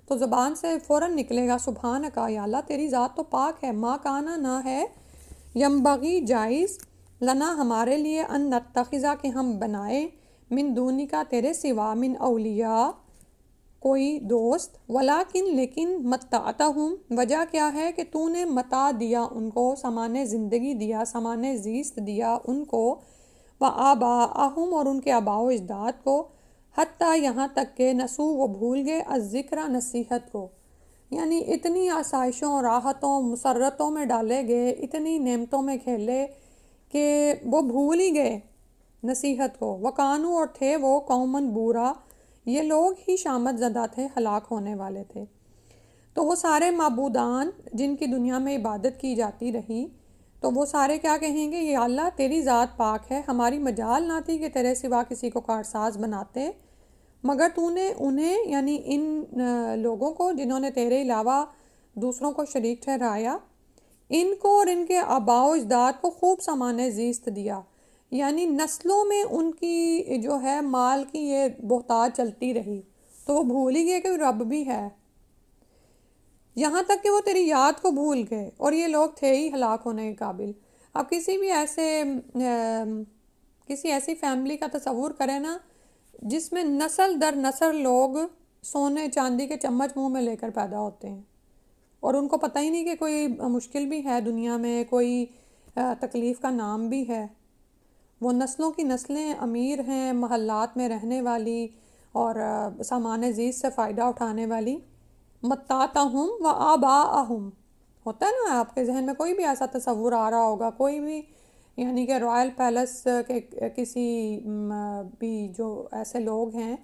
تو زبان سے فوراً نکلے گا سبحانکا، یا اللہ تیری ذات تو پاک ہے، ما کانا، نہ ہے، ینبغی جائز، لنا ہمارے لیے، ان نتخذا کہ ہم بنائے، من دونی کا تیرے سوا، من اولیاء کوئی دوست، ولیکن لیکن متعتہم، وجہ کیا ہے کہ تو نے متاع دیا ان کو، سامان زندگی دیا، سامان زیست دیا ان کو، و آباءہم، اور ان کے آباء و اجداد کو، حتیٰ یہاں تک کہ نسو، وہ بھول گئے، الذکر، نصیحت کو، یعنی اتنی آسائشوں، راحتوں، مسرتوں میں ڈالے گئے، اتنی نعمتوں میں کھیلے کہ وہ بھول ہی گئے نصیحت کو، وکانو، اور تھے وہ، قومن بورا، یہ لوگ ہی شامت زدہ تھے، ہلاک ہونے والے تھے۔ تو وہ سارے معبودان جن کی دنیا میں عبادت کی جاتی رہی، تو وہ سارے کیا کہیں گے، یا اللہ تیری ذات پاک ہے، ہماری مجال نہ تھی کہ تیرے سوا کسی کو کارساز بناتے، مگر تو نے انہیں، یعنی ان لوگوں کو جنہوں نے تیرے علاوہ دوسروں کو شریک ٹھہرایا، ان کو اور ان کے آباء و اجداد کو خوب سامان زیست دیا، یعنی نسلوں میں ان کی جو ہے مال کی یہ بہتات چلتی رہی، تو وہ بھول ہی گئے کہ رب بھی ہے، یہاں تک کہ وہ تیری یاد کو بھول گئے، اور یہ لوگ تھے ہی ہلاک ہونے کے قابل۔ اب کسی ایسی فیملی کا تصور کریں نا، جس میں نسل در نسل لوگ سونے چاندی کے چمچ منہ میں لے کر پیدا ہوتے ہیں، اور ان کو پتہ ہی نہیں کہ کوئی مشکل بھی ہے دنیا میں، کوئی تکلیف کا نام بھی ہے، وہ نسلوں کی نسلیں امیر ہیں، محلات میں رہنے والی اور سامان زیست سے فائدہ اٹھانے والی، متاتہم و آباءہم، ہوتا ہے نا آپ کے ذہن میں کوئی بھی ایسا تصور آ رہا ہوگا، کوئی بھی، یعنی کہ رائل پیلس کے کسی بھی جو ایسے لوگ ہیں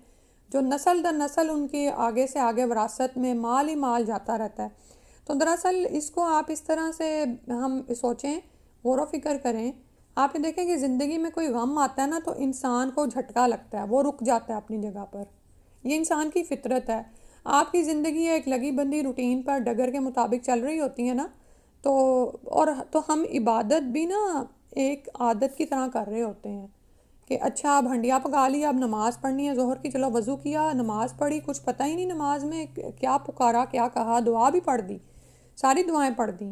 جو نسل در نسل ان کی آگے سے آگے وراثت میں مال ہی مال جاتا رہتا ہے۔ تو دراصل اس کو آپ اس طرح سے ہم سوچیں، غور و فکر کریں، آپ یہ دیکھیں کہ زندگی میں کوئی غم آتا ہے نا تو انسان کو جھٹکا لگتا ہے، وہ رک جاتا ہے اپنی جگہ پر، یہ انسان کی فطرت ہے۔ آپ کی زندگی ایک لگی بندی روٹین پر ڈگر کے مطابق چل رہی ہوتی ہے نا، تو ہم عبادت بھی نا ایک عادت کی طرح کر رہے ہوتے ہیں کہ اچھا اب ہنڈیا پکا لیا، اب نماز پڑھنی ہے ظہر کی، چلو وضو کیا، نماز پڑھی، کچھ پتہ ہی نہیں نماز میں کیا پکارا، کیا کہا، دعا بھی پڑھ دی، ساری دعائیں پڑھ دیں،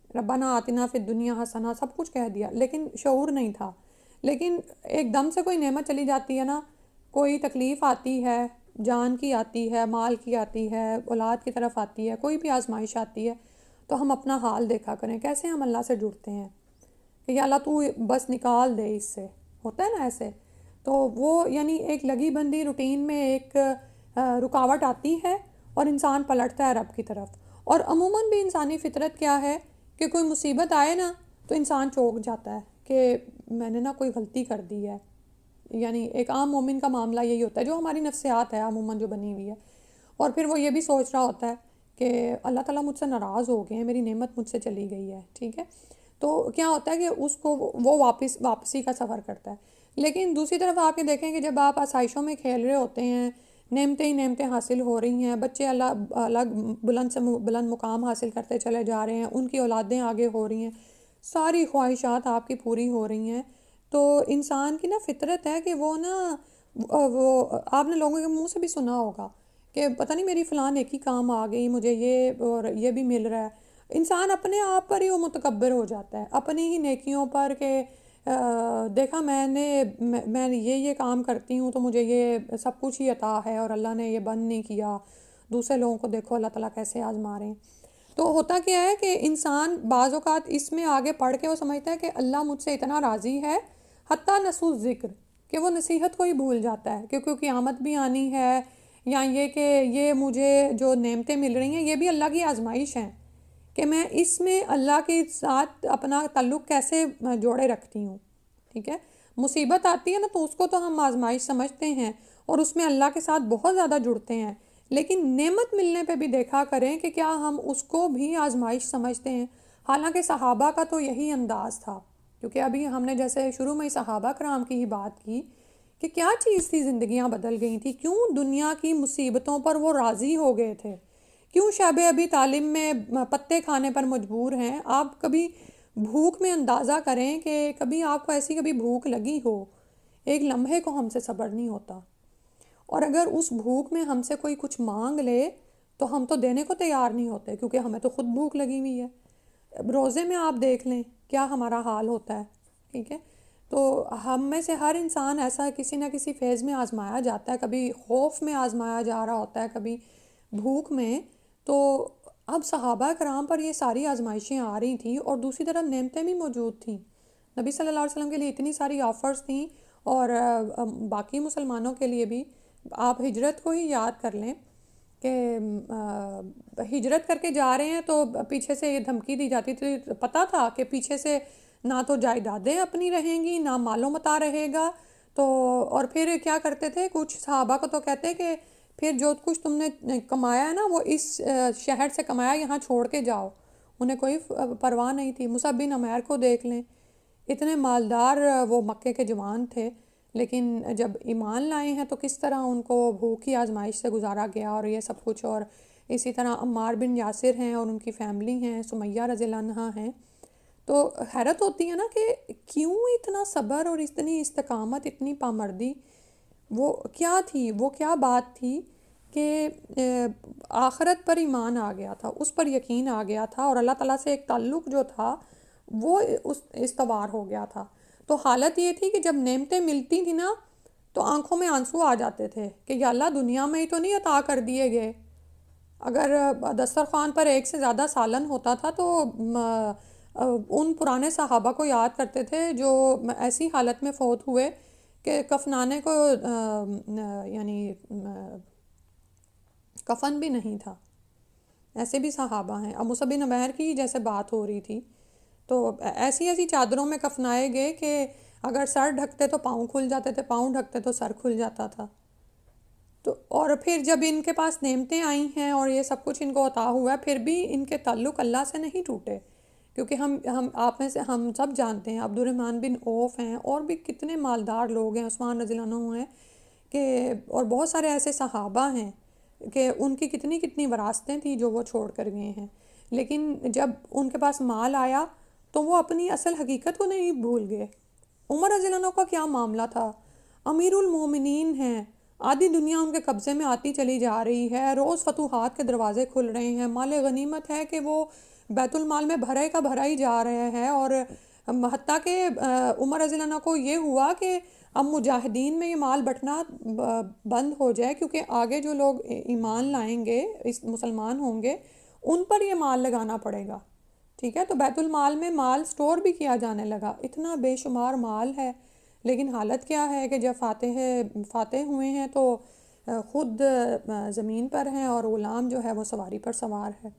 ربنا آتنا فی الدنیا حسنہ، سب کچھ کہہ دیا، لیکن شعور نہیں تھا۔ لیکن ایک دم سے کوئی نعمت چلی جاتی ہے نا، کوئی تکلیف آتی ہے، جان کی آتی ہے، مال کی آتی ہے، اولاد کی طرف آتی ہے، کوئی بھی آزمائش آتی ہے، تو ہم اپنا حال دیکھا کریں کیسے ہم اللہ سے جڑتے ہیں کہ یا اللہ تو بس نکال دے اس سے، ہوتا ہے نا ایسے۔ تو وہ یعنی ایک لگی بندی روٹین میں ایک رکاوٹ آتی ہے اور انسان پلٹتا ہے رب کی طرف، اور عموماً بھی انسانی فطرت کیا ہے کہ کوئی مصیبت آئے نا تو انسان چونک جاتا ہے کہ میں نے نا کوئی غلطی کر دی ہے، یعنی ایک عام مومن کا معاملہ یہی ہوتا ہے، جو ہماری نفسیات ہے عموماً جو بنی ہوئی ہے، اور پھر وہ یہ بھی سوچ رہا ہوتا ہے کہ اللہ تعالیٰ مجھ سے ناراض ہو گئے ہیں، میری نعمت مجھ سے چلی گئی ہے، ٹھیک ہے، تو کیا ہوتا ہے کہ اس کو وہ واپسی کا سفر کرتا ہے۔ لیکن دوسری طرف آپ یہ دیکھیں کہ جب آپ آسائشوں میں کھیل رہے ہوتے ہیں، نعمتیں ہی نعمتیں حاصل ہو رہی ہیں، بچے الگ بلند سے بلند مقام حاصل کرتے چلے جا رہے ہیں، ان کی اولادیں آگے ہو رہی ہیں، ساری خواہشات آپ کی پوری ہو رہی ہیں، تو انسان کی نا فطرت ہے کہ وہ نا وہ آپ نے لوگوں کے منہ سے بھی سنا ہوگا کہ پتہ نہیں میری فلاں نیکی کام آ گئی، مجھے یہ اور یہ بھی مل رہا ہے، انسان اپنے آپ پر ہی وہ متکبر ہو جاتا ہے، اپنی ہی نیکیوں پر کہ دیکھا میں یہ کام کرتی ہوں تو مجھے یہ سب کچھ ہی عطا ہے اور اللہ نے یہ بند نہیں کیا، دوسرے لوگوں کو دیکھو اللہ تعالیٰ کیسے آزما رہے ہیں۔ تو ہوتا کیا ہے کہ انسان بعض اوقات اس میں آگے پڑھ کے وہ سمجھتا ہے کہ اللہ مجھ سے اتنا راضی ہے، حتیٰ نسو ذکر، کہ وہ نصیحت کو ہی بھول جاتا ہے، کیونکہ قیامت بھی آنی ہے، یا یہ کہ یہ مجھے جو نعمتیں مل رہی ہیں یہ بھی اللہ کی آزمائش ہیں کہ میں اس میں اللہ کے ساتھ اپنا تعلق کیسے جوڑے رکھتی ہوں، ٹھیک ہے۔ مصیبت آتی ہے نا تو اس کو تو ہم آزمائش سمجھتے ہیں اور اس میں اللہ کے ساتھ بہت زیادہ جڑتے ہیں، لیکن نعمت ملنے پہ بھی دیکھا کریں کہ کیا ہم اس کو بھی آزمائش سمجھتے ہیں۔ حالانکہ صحابہ کا تو یہی انداز تھا، کیونکہ ابھی ہم نے جیسے شروع میں ہی صحابہ کرام کی ہی بات کی کہ کیا چیز تھی، زندگیاں بدل گئی تھیں، کیوں دنیا کی مصیبتوں پر وہ راضی ہو گئے تھے، کیوں شب ابھی تعلیم میں پتے کھانے پر مجبور ہیں؟ آپ کبھی بھوک میں اندازہ کریں کہ کبھی آپ کو ایسی کبھی بھوک لگی ہو، ایک لمحے کو ہم سے صبر نہیں ہوتا، اور اگر اس بھوک میں ہم سے کوئی کچھ مانگ لے تو ہم تو دینے کو تیار نہیں ہوتے، کیونکہ ہمیں تو خود بھوک لگی ہوئی ہے۔ روزے میں آپ دیکھ لیں کیا ہمارا حال ہوتا ہے، ٹھیک ہے؟ تو ہم میں سے ہر انسان ایسا کسی نہ کسی فیز میں آزمایا جاتا ہے، کبھی خوف میں آزمایا جا رہا ہوتا ہے، کبھی بھوک میں۔ تو اب صحابہ کرام پر یہ ساری آزمائشیں آ رہی تھیں، اور دوسری طرف نعمتیں بھی موجود تھیں۔ نبی صلی اللہ علیہ وسلم کے لیے اتنی ساری آفرز تھیں، اور باقی مسلمانوں کے لیے بھی۔ آپ ہجرت کو ہی یاد کر لیں کہ ہجرت کر کے جا رہے ہیں تو پیچھے سے یہ دھمکی دی جاتی تھی، پتہ تھا کہ پیچھے سے نہ تو جائیدادیں اپنی رہیں گی، نہ مال و متاع رہے گا۔ تو اور پھر کیا کرتے تھے کچھ صحابہ کو، تو کہتے کہ پھر جو کچھ تم نے کمایا ہے نا وہ اس شہر سے کمایا، یہاں چھوڑ کے جاؤ۔ انہیں کوئی پرواہ نہیں تھی۔ مصعب بن عمیر کو دیکھ لیں، اتنے مالدار وہ مکے کے جوان تھے، لیکن جب ایمان لائے ہیں تو کس طرح ان کو بھوک کی آزمائش سے گزارا گیا، اور یہ سب کچھ۔ اور اسی طرح عمار بن یاسر ہیں اور ان کی فیملی ہیں، سمیہ رضی اللہ عنہا ہیں۔ تو حیرت ہوتی ہے نا کہ کیوں اتنا صبر اور اتنی استقامت، اتنی پامردی؟ وہ کیا تھی، وہ کیا بات تھی کہ آخرت پر ایمان آ گیا تھا، اس پر یقین آ گیا تھا، اور اللہ تعالیٰ سے ایک تعلق جو تھا وہ استوار ہو گیا تھا۔ تو حالت یہ تھی کہ جب نعمتیں ملتی تھیں نا تو آنکھوں میں آنسو آ جاتے تھے کہ یا اللہ دنیا میں ہی تو نہیں عطا کر دیے گئے۔ اگر دسترخوان پر ایک سے زیادہ سالن ہوتا تھا تو ان پرانے صحابہ کو یاد کرتے تھے جو ایسی حالت میں فوت ہوئے کہ کفنانے کو یعنی کفن بھی نہیں تھا۔ ایسے بھی صحابہ ہیں۔ اب مصعب بن عمیر کی جیسے بات ہو رہی تھی، تو ایسی ایسی چادروں میں کفنائے گئے کہ اگر سر ڈھکتے تو پاؤں کھل جاتے تھے، پاؤں ڈھکتے تو سر کھل جاتا تھا۔ تو اور پھر جب ان کے پاس نعمتیں آئی ہیں اور یہ سب کچھ ان کو عطا ہوا ہے، پھر بھی ان کے تعلق اللہ سے نہیں ٹوٹے، کیونکہ ہم آپ میں سے ہم سب جانتے ہیں عبد الرحمن بن عوف ہیں، اور بھی کتنے مالدار لوگ ہیں، عثمان رضی اللہ عنہ ہیں، کہ اور بہت سارے ایسے صحابہ ہیں کہ ان کی کتنی کتنی وراثتیں تھیں جو وہ چھوڑ کر گئے ہیں، لیکن جب ان کے پاس مال آیا تو وہ اپنی اصل حقیقت کو نہیں بھول گئے۔ عمر رضی اللہ عنہ کا کیا معاملہ تھا؟ امیر المومنین ہیں، آدھی دنیا ان کے قبضے میں آتی چلی جا رہی ہے، روز فتوحات کے دروازے کھل رہے ہیں، مال غنیمت ہے کہ وہ بیت المال میں بھرے کا بھرا ہی جا رہے ہیں، اور حتیٰ کہ عمر رضی اللہ عنہ کو یہ ہوا کہ اب مجاہدین میں یہ مال بٹنا بند ہو جائے، کیونکہ آگے جو لوگ ایمان لائیں گے، اس مسلمان ہوں گے، ان پر یہ مال لگانا پڑے گا، ٹھیک ہے؟ تو بیت المال میں مال سٹور بھی کیا جانے لگا، اتنا بے شمار مال ہے، لیکن حالت کیا ہے کہ جب فاتح ہوئے ہیں تو خود زمین پر ہیں، اور غلام جو ہے وہ سواری پر سوار ہے،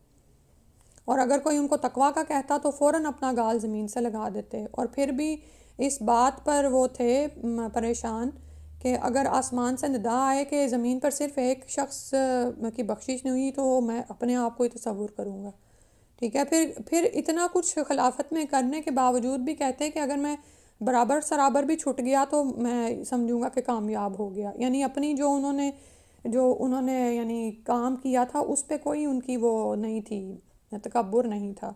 اور اگر کوئی ان کو تقویٰ کا کہتا تو فوراً اپنا گال زمین سے لگا دیتے، اور پھر بھی اس بات پر وہ تھے پریشان کہ اگر آسمان سے ندا آئے کہ زمین پر صرف ایک شخص کی بخشش نہیں ہوئی تو میں اپنے آپ کو ہی تصور کروں گا، ٹھیک ہے؟ پھر اتنا کچھ خلافت میں کرنے کے باوجود بھی کہتے ہیں کہ اگر میں برابر سرابر بھی چھٹ گیا تو میں سمجھوں گا کہ کامیاب ہو گیا، یعنی اپنی جو انہوں نے یعنی کام کیا تھا اس پہ کوئی ان کی وہ نہیں تھی، تکبر نہیں تھا۔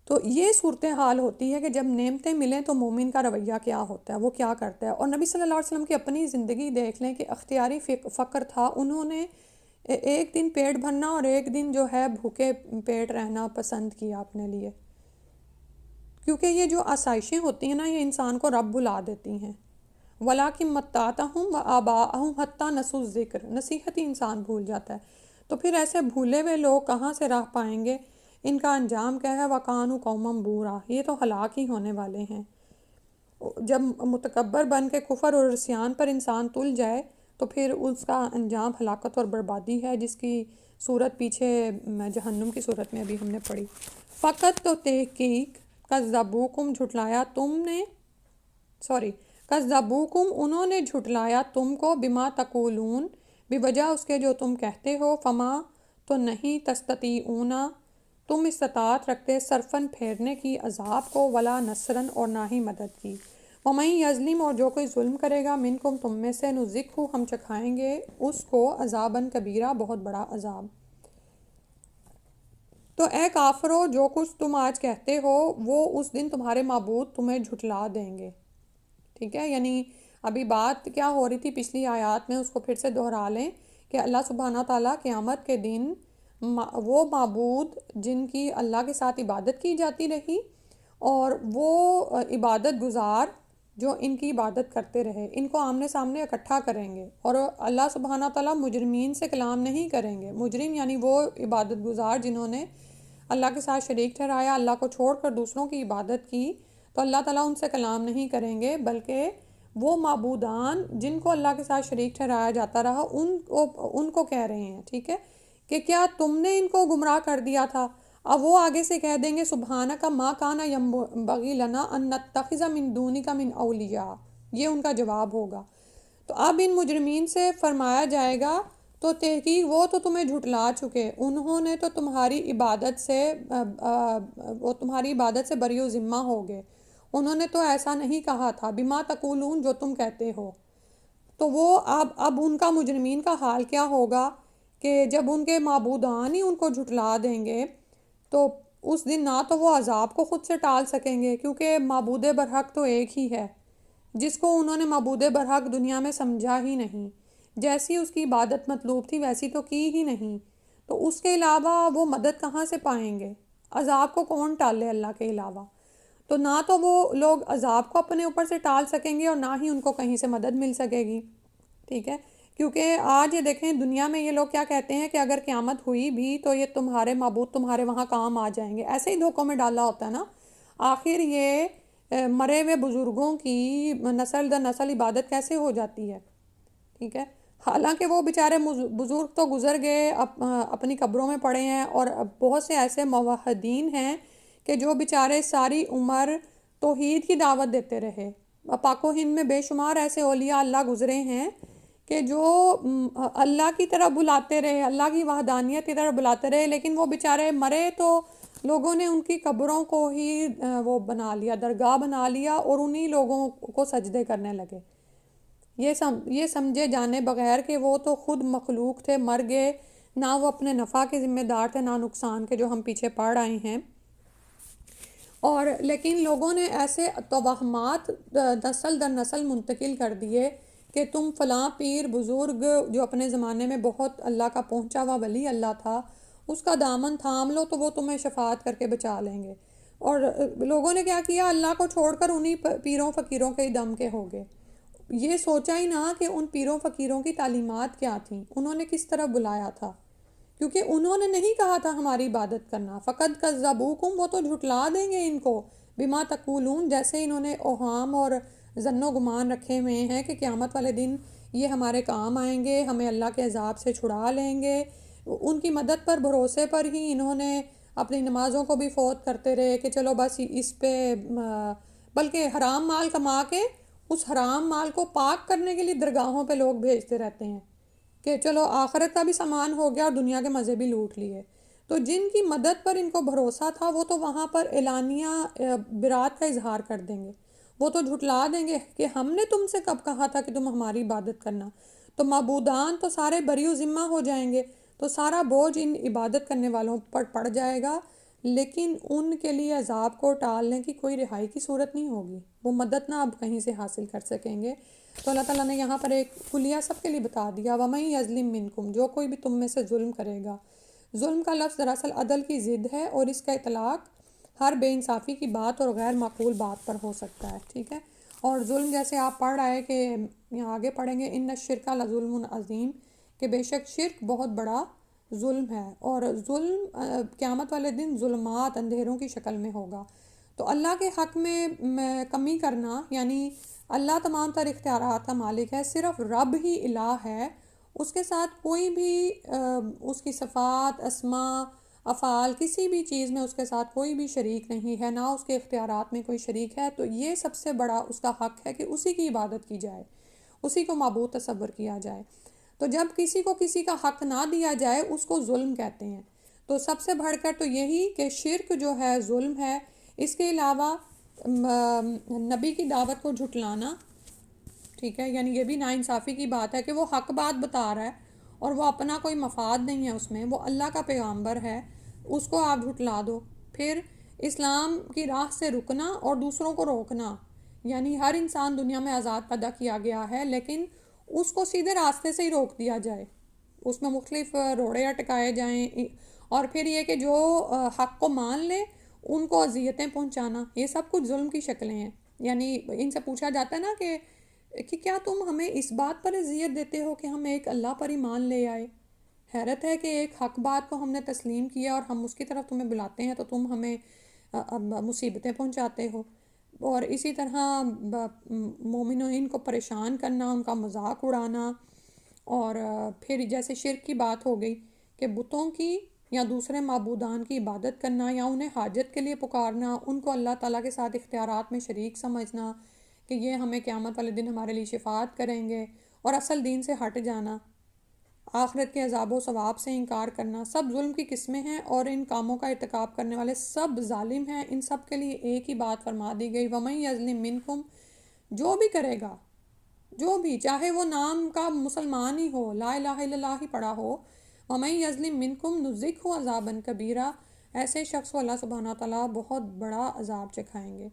تو یہ صورتحال ہوتی ہے کہ جب نعمتیں ملیں تو مومن کا رویہ کیا ہوتا ہے، وہ کیا کرتا ہے۔ اور نبی صلی اللہ علیہ وسلم کی اپنی زندگی دیکھ لیں کہ اختیاری فقر تھا، انہوں نے ایک دن پیٹ بھرنا اور ایک دن جو ہے بھوکے پیٹ رہنا پسند کیا اپنے لیے، کیونکہ یہ جو آسائشیں ہوتی ہیں نا یہ انسان کو رب بلا دیتی ہیں۔ وَلَٰكِن مَتَّعْتَهُمْ وَآبَاءَهُمْ حَتَّىٰ نَسُوا الذِّكْرَ، نصیحت ہی انسان بھول جاتا ہے۔ تو پھر ایسے بھولے ہوئے لوگ کہاں سے راہ پائیں گے؟ ان کا انجام کیا ہے؟ وَكَانُوا قَوْمًا بُورًا، یہ تو ہلاک ہی ہونے والے ہیں۔ جب متکبر بن کے کفر اور عصیان پر انسان تل جائے تو پھر اس کا انجام ہلاکت اور بربادی ہے، جس کی صورت پیچھے جہنم کی صورت میں ابھی ہم نے پڑھی۔ فقط تو تحقیق کذبوکم جھٹلایا تم نے، کذبوکم انہوں نے جھٹلایا تم کو، بما تقولون بوجہ اس کے جو تم کہتے ہو، فما تو نہیں تستطیعون تم استطاعت رکھتے صرفاً پھیرنے کی عذاب کو، ولا نصراً اور نہ ہی مدد کی۔ وَمَن یظلم اور جو کوئی ظلم کرے گا، منکم تم میں سے، نذقہ ہم چکھائیں گے اس کو عذاباً کبیرہ بہت بڑا عذاب۔ تو اے کافرو، جو کچھ تم آج کہتے ہو وہ اس دن تمہارے معبود تمہیں جھٹلا دیں گے. ٹھیک ہے، یعنی ابھی بات کیا ہو رہی تھی پچھلی آیات میں، اس کو پھر سے دہرا لیں کہ اللہ سبحانہ تعالیٰ قیامت کے دن وہ معبود جن کی اللہ کے ساتھ عبادت کی جاتی رہی اور وہ عبادت گزار جو ان کی عبادت کرتے رہے، ان کو آمنے سامنے اکٹھا کریں گے، اور اللہ سبحانہ تعالیٰ مجرمین سے کلام نہیں کریں گے. مجرم یعنی وہ عبادت گزار جنہوں نے اللہ کے ساتھ شریک ٹھہرایا، اللہ کو چھوڑ کر دوسروں کی عبادت کی، تو اللہ تعالیٰ ان سے کلام نہیں کریں گے، بلکہ وہ معبودان جن کو اللہ کے ساتھ شریک ٹھہرایا جاتا رہا ان کو کہہ رہے ہیں. ٹھیک ہے، کہ کیا تم نے ان کو گمراہ کر دیا تھا. اب وہ آگے سے کہہ دیں گے سبحانک ما کان ینبغی لنا ان نتخذ من دونک من اولیاء، یہ ان کا جواب ہوگا. تو اب ان مجرمین سے فرمایا جائے گا تو تحقیق وہ تو تمہیں جھٹلا چکے، انہوں نے تو تمہاری عبادت سے وہ تمہاری عبادت سے بری و ذمہ ہو گئے، انہوں نے تو ایسا نہیں کہا تھا، بما تقولون، جو تم کہتے ہو. تو وہ اب ان کا مجرمین کا حال کیا ہوگا کہ جب ان کے معبودان ہی ان کو جھٹلا دیں گے تو اس دن نہ تو وہ عذاب کو خود سے ٹال سکیں گے، کیونکہ معبود برحق تو ایک ہی ہے جس کو انہوں نے معبود برحق دنیا میں سمجھا ہی نہیں، جیسی اس کی عبادت مطلوب تھی ویسی تو کی ہی نہیں. تو اس کے علاوہ وہ مدد کہاں سے پائیں گے؟ عذاب کو کون ٹالے اللہ کے علاوہ؟ تو نہ تو وہ لوگ عذاب کو اپنے اوپر سے ٹال سکیں گے اور نہ ہی ان کو کہیں سے مدد مل سکے گی. ٹھیک ہے، کیونکہ آج یہ دیکھیں دنیا میں یہ لوگ کیا کہتے ہیں کہ اگر قیامت ہوئی بھی تو یہ تمہارے معبود تمہارے وہاں کام آ جائیں گے، ایسے ہی دھوکوں میں ڈالا ہوتا ہے نا. آخر یہ مرے ہوئے بزرگوں کی نسل در نسل عبادت کیسے ہو جاتی ہے؟ ٹھیک ہے، حالانکہ وہ بیچارے بزرگ تو گزر گئے، اپنی قبروں میں پڑے ہیں، اور بہت سے ایسے موحدین ہیں کہ جو بیچارے ساری عمر توحید کی دعوت دیتے رہے. پاک و ہند میں بے شمار ایسے اولیاء اللہ گزرے ہیں کہ جو اللہ کی طرف بلاتے رہے، اللہ کی وحدانیت کی طرف بلاتے رہے، لیکن وہ بیچارے مرے تو لوگوں نے ان کی قبروں کو ہی وہ بنا لیا، درگاہ بنا لیا، اور انہی لوگوں کو سجدے کرنے لگے، یہ سمجھے جانے بغیر کہ وہ تو خود مخلوق تھے، مر گئے، نہ وہ اپنے نفع کے ذمہ دار تھے نہ نقصان کے، جو ہم پیچھے پڑھ آئے ہیں. اور لیکن لوگوں نے ایسے توہمات نسل در نسل منتقل کر دیے کہ تم فلاں پیر بزرگ جو اپنے زمانے میں بہت اللہ کا پہنچا ہوا ولی اللہ تھا، اس کا دامن تھام لو تو وہ تمہیں شفاعت کر کے بچا لیں گے. اور لوگوں نے کیا کیا، اللہ کو چھوڑ کر انہی پیروں فقیروں کے ہی دم کے ہو گئے. یہ سوچا ہی نہ کہ ان پیروں فقیروں کی تعلیمات کیا تھیں، انہوں نے کس طرح بلایا تھا، کیونکہ انہوں نے نہیں کہا تھا ہماری عبادت کرنا. فقط کذبوکم، وہ تو جھٹلا دیں گے ان کو، بما تقولون، جیسے انہوں نے اوہام اور ظن و گمان رکھے ہوئے ہیں کہ قیامت والے دن یہ ہمارے کام آئیں گے، ہمیں اللہ کے عذاب سے چھڑا لیں گے. ان کی مدد پر بھروسے پر ہی انہوں نے اپنی نمازوں کو بھی فوت کرتے رہے کہ چلو بس اس پہ، بلکہ حرام مال کما کے اس حرام مال کو پاک کرنے کے لیے درگاہوں پہ لوگ بھیجتے رہتے ہیں کہ چلو آخرت کا بھی سامان ہو گیا اور دنیا کے مزے بھی لوٹ لیے. تو جن کی مدد پر ان کو بھروسہ تھا وہ تو وہاں پر اعلانیہ برات کا اظہار کر دیں گے، وہ تو جھٹلا دیں گے کہ ہم نے تم سے کب کہا تھا کہ تم ہماری عبادت کرنا. تو معبودان تو سارے بری و ذمہ ہو جائیں گے، تو سارا بوجھ ان عبادت کرنے والوں پر پڑ جائے گا، لیکن ان کے لیے عذاب کو ٹالنے کی کوئی رہائی کی صورت نہیں ہوگی، وہ مدد نہ اب کہیں سے حاصل کر سکیں گے. تو اللہ تعالیٰ نے یہاں پر ایک کلیہ سب کے لیے بتا دیا، وَمَن یظلم منکم، جو کوئی بھی تم میں سے ظلم کرے گا. ظلم کا لفظ دراصل عدل کی ضد ہے، اور اس کا اطلاق ہر بے انصافی کی بات اور غیر معقول بات پر ہو سکتا ہے. ٹھیک ہے، اور ظلم جیسے آپ پڑھ رہے کہ یہاں آگے پڑھیں گے ان الشرک لظلم عظیم، کہ بے شک شرک بہت بڑا ظلم ہے، اور ظلم قیامت والے دن ظلمات اندھیروں کی شکل میں ہوگا. تو اللہ کے حق میں کمی کرنا، یعنی اللہ تمام تر اختیارات کا مالک ہے، صرف رب ہی الہ ہے، اس کے ساتھ کوئی بھی اس کی صفات، اسماء، افعال، کسی بھی چیز میں اس کے ساتھ کوئی بھی شریک نہیں ہے، نہ اس کے اختیارات میں کوئی شریک ہے. تو یہ سب سے بڑا اس کا حق ہے کہ اسی کی عبادت کی جائے، اسی کو معبود تصور کیا جائے. تو جب کسی کو کسی کا حق نہ دیا جائے اس کو ظلم کہتے ہیں. تو سب سے بڑھ کر تو یہی کہ شرک جو ہے ظلم ہے. اس کے علاوہ نبی کی دعوت کو جھٹلانا، ٹھیک ہے، یعنی یہ بھی ناانصافی کی بات ہے کہ وہ حق بات بتا رہا ہے اور وہ اپنا کوئی مفاد نہیں ہے اس میں، وہ اللہ کا پیغمبر ہے، اس کو آپ جھٹلا دو. پھر اسلام کی راہ سے رکنا اور دوسروں کو روکنا، یعنی ہر انسان دنیا میں آزاد پیدا کیا گیا ہے لیکن اس کو سیدھے راستے سے ہی روک دیا جائے، اس میں مختلف روڑے اٹکائے جائیں. اور پھر یہ کہ جو حق کو مان لے ان کو اذیتیں پہنچانا، یہ سب کچھ ظلم کی شکلیں ہیں. یعنی ان سے پوچھا جاتا ہے نا کہ کیا تم ہمیں اس بات پر اذیت دیتے ہو کہ ہم ایک اللہ پر ایمان لے آئے؟ حیرت ہے کہ ایک حق بات کو ہم نے تسلیم کیا اور ہم اس کی طرف تمہیں بلاتے ہیں تو تم ہمیں مصیبتیں پہنچاتے ہو. اور اسی طرح مومنین کو پریشان کرنا، ان کا مذاق اڑانا. اور پھر جیسے شرک کی بات ہو گئی کہ بتوں کی یا دوسرے معبودان کی عبادت کرنا یا انہیں حاجت کے لیے پکارنا، ان کو اللہ تعالیٰ کے ساتھ اختیارات میں شریک سمجھنا کہ یہ ہمیں قیامت والے دن ہمارے لیے شفاعت کریں گے، اور اصل دین سے ہٹ جانا، آخرت کے عذاب و ثواب سے انکار کرنا، سب ظلم کی قسمیں ہیں اور ان کاموں کا ارتکاب کرنے والے سب ظالم ہیں. ان سب کے لیے ایک ہی بات فرما دی گئی، وَمَن يَظْلِم مِّنكُمْ، جو بھی کرے گا، جو بھی، چاہے وہ نام کا مسلمان ہی ہو، لا الہ الا اللہ ہی پڑھا ہو، وَمَن يَظْلِم مِّنكُمْ نُذِقْهُ عَذَابًا كَبِيرًا، ایسے شخص کو اللہ سبحانہ تعالیٰ بہت بڑا عذاب چکھائیں گے.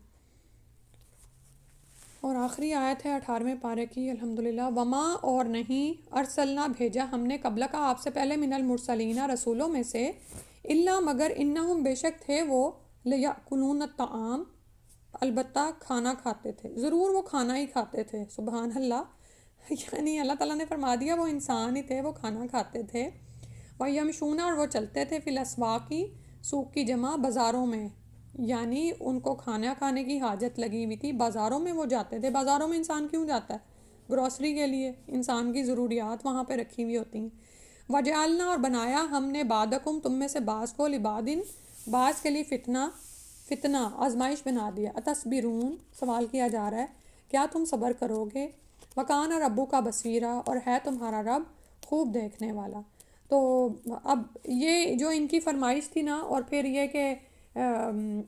اور آخری آیت ہے 18ویں پارے کی الحمدللہ. وما، اور نہیں، ارسلنا بھیجا ہم نے قبل کا آپ سے پہلے من المرسلین رسولوں میں سے، الا مگر انہم بے شک تھے وہ، لیأکلون الطعام، البتہ کھانا کھاتے تھے، ضرور وہ کھانا ہی کھاتے تھے. سبحان اللہ. یعنی اللہ تعالیٰ نے فرما دیا وہ انسان ہی تھے، وہ کھانا کھاتے تھے. وَيَمْشُونَ، اور وہ چلتے تھے، فی الاسواق، سوق کی جمع بازاروں میں، یعنی ان کو کھانا کھانے کی حاجت لگی ہوئی تھی، بازاروں میں وہ جاتے تھے. بازاروں میں انسان کیوں جاتا ہے؟ گروسری کے لیے، انسان کی ضروریات وہاں پہ رکھی ہوئی ہوتی ہیں. وجعلنا، اور بنایا ہم نے بعدکم، تم میں سے بعض کو، لبادن، بعض کے لیے فتنہ آزمائش بنا دیا. اتصبرون، سوال کیا جا رہا ہے کیا تم صبر کرو گے؟ وکان ربک بصیرا، اور ہے تمہارا رب خوب دیکھنے والا. تو اب یہ جو ان کی فرمائش تھی نا، اور پھر یہ کہ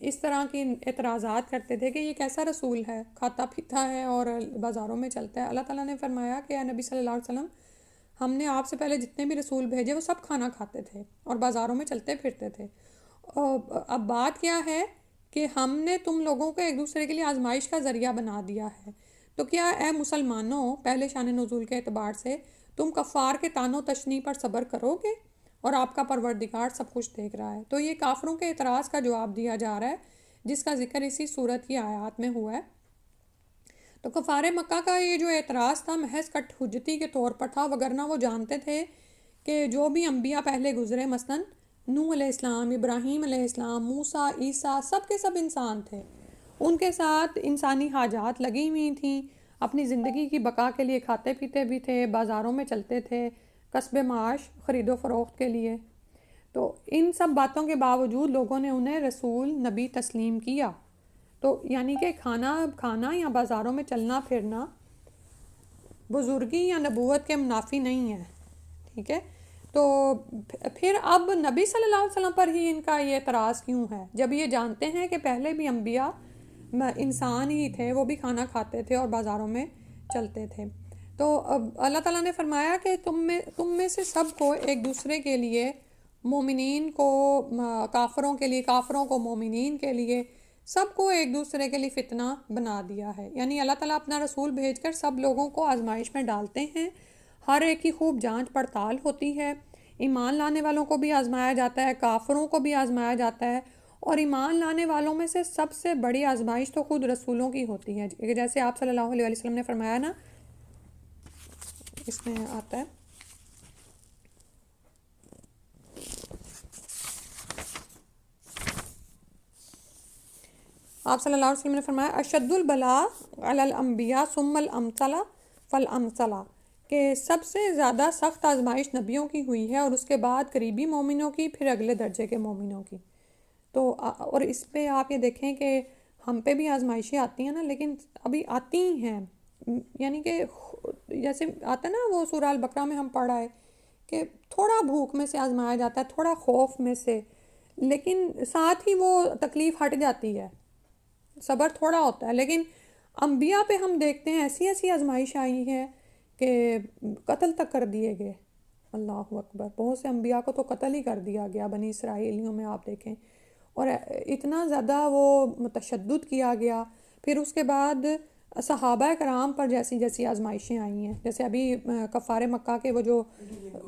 اس طرح کی اعتراضات کرتے تھے کہ یہ کیسا رسول ہے، کھاتا پیتا ہے اور بازاروں میں چلتا ہے. اللہ تعالیٰ نے فرمایا کہ اے نبی صلی اللہ علیہ وسلم، ہم نے آپ سے پہلے جتنے بھی رسول بھیجے وہ سب کھانا کھاتے تھے اور بازاروں میں چلتے پھرتے تھے. اب بات کیا ہے کہ ہم نے تم لوگوں کو ایک دوسرے کے لیے آزمائش کا ذریعہ بنا دیا ہے. تو کیا اے مسلمانوں، پہلے شان نزول کے اعتبار سے تم کفار کے طعن و تشنیع پر صبر کرو گے؟ اور آپ کا پروردگار سب کچھ دیکھ رہا ہے. تو یہ کافروں کے اعتراض کا جواب دیا جا رہا ہے جس کا ذکر اسی صورت کی آیات میں ہوا ہے. تو کفار مکہ کا یہ جو اعتراض تھا محض کٹ حجتی کے طور پر تھا، وگرنہ وہ جانتے تھے کہ جو بھی انبیاء پہلے گزرے، مثلاً نوح علیہ السلام، ابراہیم علیہ السلام، موسیٰ، عیسیٰ، سب کے سب انسان تھے، ان کے ساتھ انسانی حاجات لگی ہوئی تھیں، اپنی زندگی کی بقا کے لیے کھاتے پیتے بھی تھے، بازاروں میں چلتے تھے کسب معاش، خرید و فروخت کے لیے. تو ان سب باتوں کے باوجود لوگوں نے انہیں رسول نبی تسلیم کیا. تو یعنی کہ کھانا یا بازاروں میں چلنا پھرنا بزرگی یا نبوت کے منافی نہیں ہے. ٹھیک ہے، تو پھر اب نبی صلی اللہ علیہ وسلم پر ہی ان کا یہ اعتراض کیوں ہے، جب یہ جانتے ہیں کہ پہلے بھی انبیاء انسان ہی تھے، وہ بھی کھانا کھاتے تھے اور بازاروں میں چلتے تھے. تو اب اللہ تعالیٰ نے فرمایا کہ تم میں سے سب کو ایک دوسرے کے لیے، مومنین کو کافروں کے لیے، کافروں کو مومنین کے لیے، سب کو ایک دوسرے کے لیے فتنہ بنا دیا ہے. یعنی اللہ تعالیٰ اپنا رسول بھیج کر سب لوگوں کو آزمائش میں ڈالتے ہیں، ہر ایک کی خوب جانچ پڑتال ہوتی ہے. ایمان لانے والوں کو بھی آزمایا جاتا ہے، کافروں کو بھی آزمایا جاتا ہے، اور ایمان لانے والوں میں سے سب سے بڑی آزمائش تو خود رسولوں کی ہوتی ہے. جیسے آپ صلی اللہ علیہ وسلم نے فرمایا نا، اس میں آتا ہے آپ صلی اللہ علیہ وسلم نے فرمایا اشد البلاء علی الانبیاء ثم الامثل فالامثل، کہ سب سے زیادہ سخت آزمائش نبیوں کی ہوئی ہے اور اس کے بعد قریبی مومنوں کی، پھر اگلے درجے کے مومنوں کی. تو اور اس پہ آپ یہ دیکھیں کہ ہم پہ بھی آزمائشیں آتی ہیں نا، لیکن ابھی آتی ہی ہیں. یعنی کہ جیسے آتا ہے نا وہ سورہ البقرہ میں ہم پڑھا ہے کہ تھوڑا بھوک میں سے آزمایا جاتا ہے، تھوڑا خوف میں سے، لیکن ساتھ ہی وہ تکلیف ہٹ جاتی ہے، صبر تھوڑا ہوتا ہے. لیکن انبیاء پہ ہم دیکھتے ہیں ایسی ایسی آزمائش آئی ہے کہ قتل تک کر دیے گئے. اللہ اکبر، بہت سے انبیاء کو تو قتل ہی کر دیا گیا بنی اسرائیلیوں میں، آپ دیکھیں، اور اتنا زیادہ وہ تشدد کیا گیا۔ پھر اس کے بعد صحابہ کرام پر جیسی جیسی آزمائشیں آئی ہیں، جیسے ابھی کفار مکہ کے وہ جو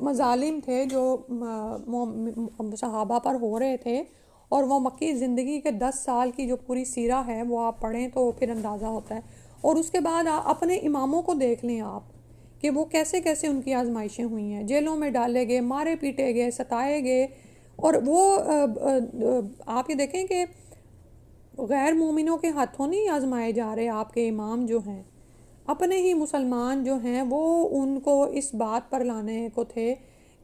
مظالم تھے جو صحابہ پر ہو رہے تھے، اور وہ مکی زندگی کے 10 سال کی جو پوری سیرہ ہے وہ آپ پڑھیں تو پھر اندازہ ہوتا ہے۔ اور اس کے بعد اپنے اماموں کو دیکھ لیں آپ کہ وہ کیسے کیسے ان کی آزمائشیں ہوئی ہیں، جیلوں میں ڈالے گئے، مارے پیٹے گئے، ستائے گئے، اور وہ آپ یہ دیکھیں کہ غیر مومنوں کے ہاتھوں نہیں آزمائے جا رہے، آپ کے امام جو ہیں اپنے ہی مسلمان جو ہیں وہ ان کو اس بات پر لانے کو تھے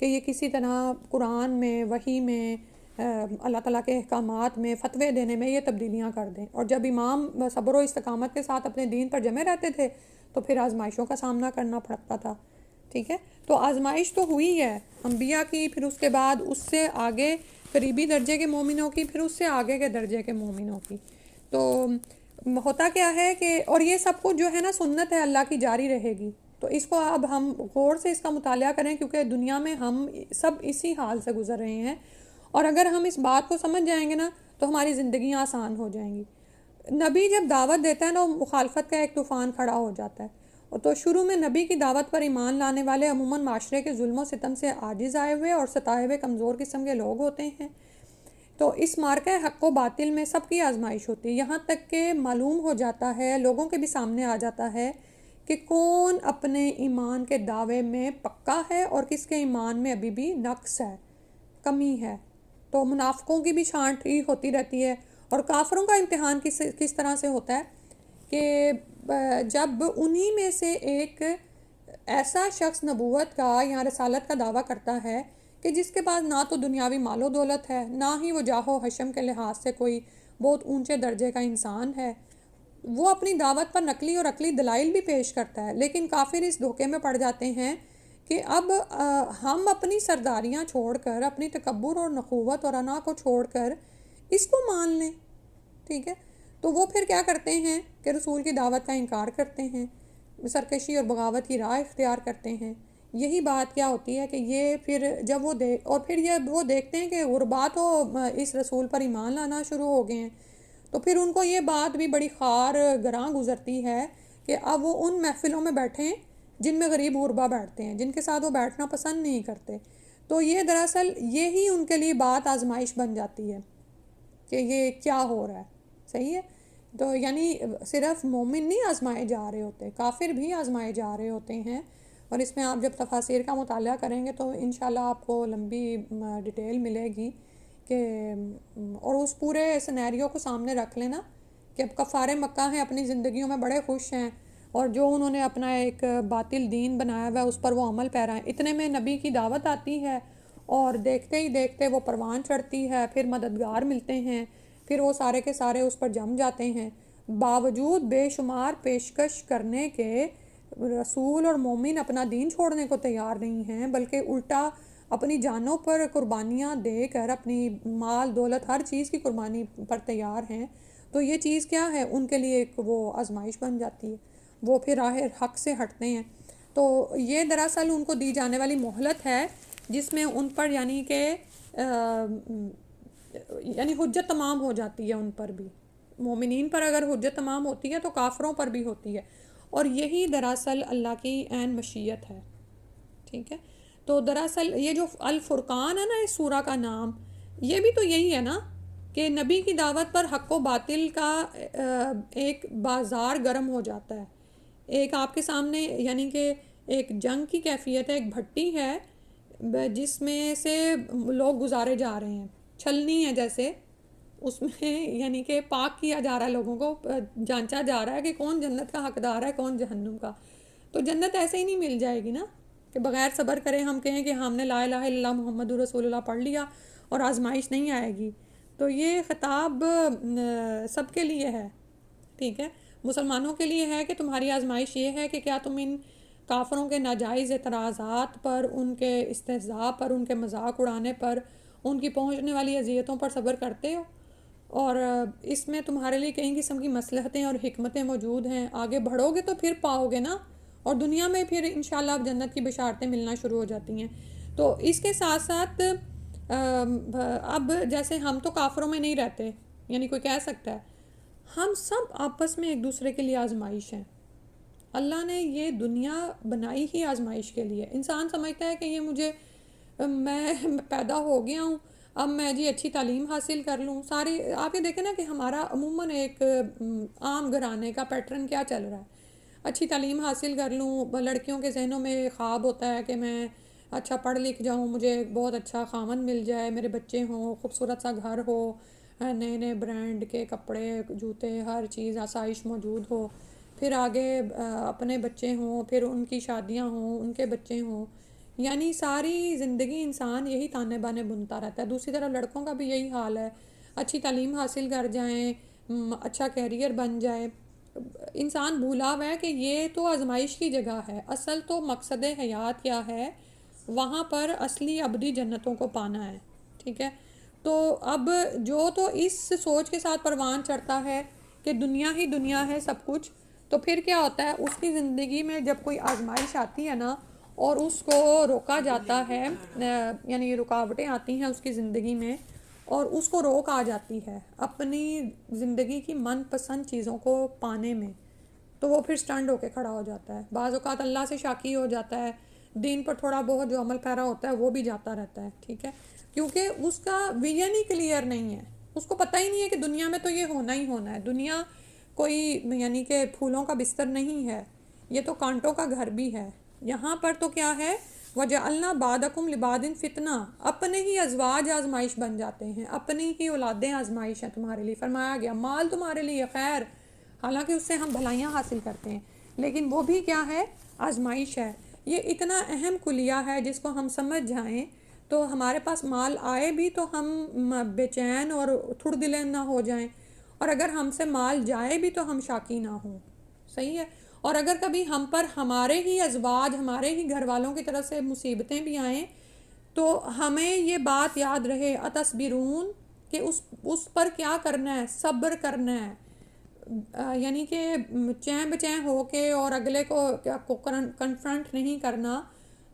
کہ یہ کسی طرح قرآن میں، وحی میں، اللہ تعالیٰ کے احکامات میں، فتوے دینے میں یہ تبدیلیاں کر دیں۔ اور جب امام صبر و استقامت کے ساتھ اپنے دین پر جمے رہتے تھے تو پھر آزمائشوں کا سامنا کرنا پڑتا تھا، ٹھیک ہے۔ تو آزمائش تو ہوئی ہے انبیاء کی، پھر اس کے بعد اس سے آگے قریبی درجے کے مومنوں کی، پھر اس سے آگے کے درجے کے مومنوں کی۔ تو ہوتا کیا ہے کہ اور یہ سب کچھ جو ہے نا سنت ہے اللہ کی، جاری رہے گی۔ تو اس کو اب ہم غور سے اس کا مطالعہ کریں، کیونکہ دنیا میں ہم سب اسی حال سے گزر رہے ہیں، اور اگر ہم اس بات کو سمجھ جائیں گے نا تو ہماری زندگیاں آسان ہو جائیں گی۔ نبی جب دعوت دیتا ہے نا، مخالفت کا ایک طوفان کھڑا ہو جاتا ہے، تو شروع میں نبی کی دعوت پر ایمان لانے والے عموماً معاشرے کے ظلم و ستم سے عاجز آئے ہوئے اور ستائے ہوئے کمزور قسم کے لوگ ہوتے ہیں۔ تو اس مارکہ حق و باطل میں سب کی آزمائش ہوتی ہے، یہاں تک کہ معلوم ہو جاتا ہے، لوگوں کے بھی سامنے آ جاتا ہے کہ کون اپنے ایمان کے دعوے میں پکا ہے اور کس کے ایمان میں ابھی بھی نقص ہے، کمی ہے۔ تو منافقوں کی بھی چھانٹ ہی ہوتی رہتی ہے، اور کافروں کا امتحان کس طرح سے ہوتا ہے کہ جب انہی میں سے ایک ایسا شخص نبوت کا یا رسالت کا دعویٰ کرتا ہے کہ جس کے پاس نہ تو دنیاوی مال و دولت ہے، نہ ہی وہ جاہ و حشم کے لحاظ سے کوئی بہت اونچے درجے کا انسان ہے، وہ اپنی دعوت پر نقلی اور عقلی دلائل بھی پیش کرتا ہے، لیکن کافر اس دھوکے میں پڑ جاتے ہیں کہ اب ہم اپنی سرداریاں چھوڑ کر، اپنی تکبر اور نخوت اور انا کو چھوڑ کر اس کو مان لیں، ٹھیک ہے۔ تو وہ پھر کیا کرتے ہیں کہ رسول کی دعوت کا انکار کرتے ہیں، سرکشی اور بغاوت کی راہ اختیار کرتے ہیں۔ یہی بات کیا ہوتی ہے کہ یہ پھر جب اور پھر وہ دیکھتے ہیں کہ غربا تو اس رسول پر ایمان لانا شروع ہو گئے ہیں، تو پھر ان کو یہ بات بھی بڑی خار گراں گزرتی ہے کہ اب وہ ان محفلوں میں بیٹھیں جن میں غریب غربا بیٹھتے ہیں، جن کے ساتھ وہ بیٹھنا پسند نہیں کرتے۔ تو یہ دراصل یہی ان کے لیے بات آزمائش بن جاتی ہے کہ یہ کیا ہو رہا ہے، صحیح ہے۔ تو یعنی صرف مومن نہیں آزمائے جا رہے ہوتے، کافر بھی آزمائے جا رہے ہوتے ہیں، اور اس میں آپ جب تفاسیر کا مطالعہ کریں گے تو انشاءاللہ آپ کو لمبی ڈیٹیل ملے گی کہ اور اس پورے سینیریو کو سامنے رکھ لینا کہ اب کفار مکہ ہیں، اپنی زندگیوں میں بڑے خوش ہیں، اور جو انہوں نے اپنا ایک باطل دین بنایا ہوا ہے اس پر وہ عمل پیرا ہیں۔ اتنے میں نبی کی دعوت آتی ہے اور دیکھتے ہی دیکھتے وہ پروان چڑھتی ہے، پھر مددگار ملتے ہیں، پھر وہ سارے کے سارے اس پر جم جاتے ہیں۔ باوجود بے شمار پیشکش کرنے کے رسول اور مومن اپنا دین چھوڑنے کو تیار نہیں ہیں، بلکہ الٹا اپنی جانوں پر قربانیاں دے کر، اپنی مال دولت ہر چیز کی قربانی پر تیار ہیں۔ تو یہ چیز کیا ہے ان کے لیے، ایک وہ آزمائش بن جاتی ہے، وہ پھر راہ حق سے ہٹتے ہیں۔ تو یہ دراصل ان کو دی جانے والی مہلت ہے جس میں ان پر یعنی کہ یعنی حجت تمام ہو جاتی ہے، ان پر بھی، مومنین پر اگر حجت تمام ہوتی ہے تو کافروں پر بھی ہوتی ہے، اور یہی دراصل اللہ کی عین مشیت ہے، ٹھیک ہے۔ تو دراصل یہ جو الفرقان ہے نا اس سورہ کا نام، یہ بھی تو یہی ہے نا کہ نبی کی دعوت پر حق و باطل کا ایک بازار گرم ہو جاتا ہے، ایک آپ کے سامنے یعنی کہ ایک جنگ کی کیفیت ہے، ایک بھٹی ہے جس میں سے لوگ گزارے جا رہے ہیں، چھلنی ہے جیسے، اس میں یعنی کہ پاک کیا جا رہا ہے، لوگوں کو جانچا جا رہا ہے کہ کون جنت کا حقدار ہے، کون جہنم کا۔ تو جنت ایسے ہی نہیں مل جائے گی نا کہ بغیر صبر کرے ہم کہیں کہ ہم نے لا الہ الا اللہ محمد رسول اللہ پڑھ لیا اور آزمائش نہیں آئے گی۔ تو یہ خطاب سب کے لیے ہے، ٹھیک ہے، مسلمانوں کے لیے ہے کہ تمہاری آزمائش یہ ہے کہ کیا تم ان کافروں کے ناجائز اعتراضات پر، ان کے استہزاء پر، ان کے مذاق اڑانے پر، ان کی پہنچنے والی اذیتوں پر صبر کرتے ہو، اور اس میں تمہارے لیے کئی قسم کی مصلحتیں اور حکمتیں موجود ہیں، آگے بڑھو گے تو پھر پاؤ گے نا، اور دنیا میں پھر انشاءاللہ اب جنت کی بشارتیں ملنا شروع ہو جاتی ہیں۔ تو اس کے ساتھ ساتھ اب جیسے ہم تو کافروں میں نہیں رہتے، یعنی کوئی کہہ سکتا ہے ہم سب آپس میں ایک دوسرے کے لیے آزمائش ہیں. اللہ نے یہ دنیا بنائی ہی آزمائش کے لیے. انسان سمجھتا ہے کہ یہ مجھے میں پیدا ہو گیا ہوں، اب میں جی اچھی تعلیم حاصل کر لوں. ساری آپ یہ دیکھیں نا کہ ہمارا عموماً ایک عام گھرانے کا پیٹرن کیا چل رہا ہے، اچھی تعلیم حاصل کر لوں. لڑکیوں کے ذہنوں میں خواب ہوتا ہے کہ میں اچھا پڑھ لکھ جاؤں، مجھے بہت اچھا خاوند مل جائے، میرے بچے ہوں، خوبصورت سا گھر ہو، نئے نئے برانڈ کے کپڑے جوتے ہر چیز آسائش موجود ہو، پھر آگے اپنے بچے ہوں، پھر ان کی شادیاں ہوں، ان کے بچے ہوں. یعنی ساری زندگی انسان یہی تانے بانے بنتا رہتا ہے. دوسری طرف لڑکوں کا بھی یہی حال ہے، اچھی تعلیم حاصل کر جائیں، اچھا کیریئر بن جائے. انسان بھولا ہوا ہے کہ یہ تو آزمائش کی جگہ ہے، اصل تو مقصد حیات کیا ہے، وہاں پر اصلی ابدی جنتوں کو پانا ہے. ٹھیک ہے، تو اب جو تو اس سوچ کے ساتھ پروان چڑھتا ہے کہ دنیا ہی دنیا ہے سب کچھ، تو پھر کیا ہوتا ہے اس کی زندگی میں جب کوئی آزمائش آتی ہے نا اور اس کو روکا جاتا ہے، یعنی رکاوٹیں آتی ہیں اس کی زندگی میں اور اس کو روک آ جاتی ہے اپنی زندگی کی من پسند چیزوں کو پانے میں، تو وہ پھر سٹنڈ ہو کے کھڑا ہو جاتا ہے. بعض اوقات اللہ سے شاکی ہو جاتا ہے، دین پر تھوڑا بہت جو عمل پیرا ہوتا ہے وہ بھی جاتا رہتا ہے. ٹھیک ہے، کیونکہ اس کا ویژن ہی کلیئر نہیں ہے، اس کو پتہ ہی نہیں ہے کہ دنیا میں تو یہ ہونا ہی ہونا ہے. دنیا کوئی یعنی کہ پھولوں کا بستر نہیں ہے، یہ تو کانٹوں کا گھر بھی ہے. یہاں پر تو کیا ہے، وَجَعَلْنَا بَعْضَكُمْ لِبَعْضٍ فِتْنَةً، اپنے ہی ازواج آزمائش بن جاتے ہیں، اپنی ہی اولادیں آزمائش ہیں تمہارے لیے. فرمایا گیا مال تمہارے لیے خیر، حالانکہ اس سے ہم بھلائیاں حاصل کرتے ہیں، لیکن وہ بھی کیا ہے، آزمائش ہے. یہ اتنا اہم کلیہ ہے جس کو ہم سمجھ جائیں تو ہمارے پاس مال آئے بھی تو ہم بے چین اور تھڑ دلے نہ ہو جائیں، اور اگر ہم سے مال جائے بھی تو ہم شاکی نہ ہوں. صحیح ہے. اور اگر کبھی ہم پر ہمارے ہی ازواج، ہمارے ہی گھر والوں کی طرف سے مصیبتیں بھی آئیں تو ہمیں یہ بات یاد رہے اتصبرون، کہ اس پر کیا کرنا ہے، صبر کرنا ہے. یعنی کہ چین بچین ہو کے اور اگلے کو کنفرنٹ نہیں کرنا،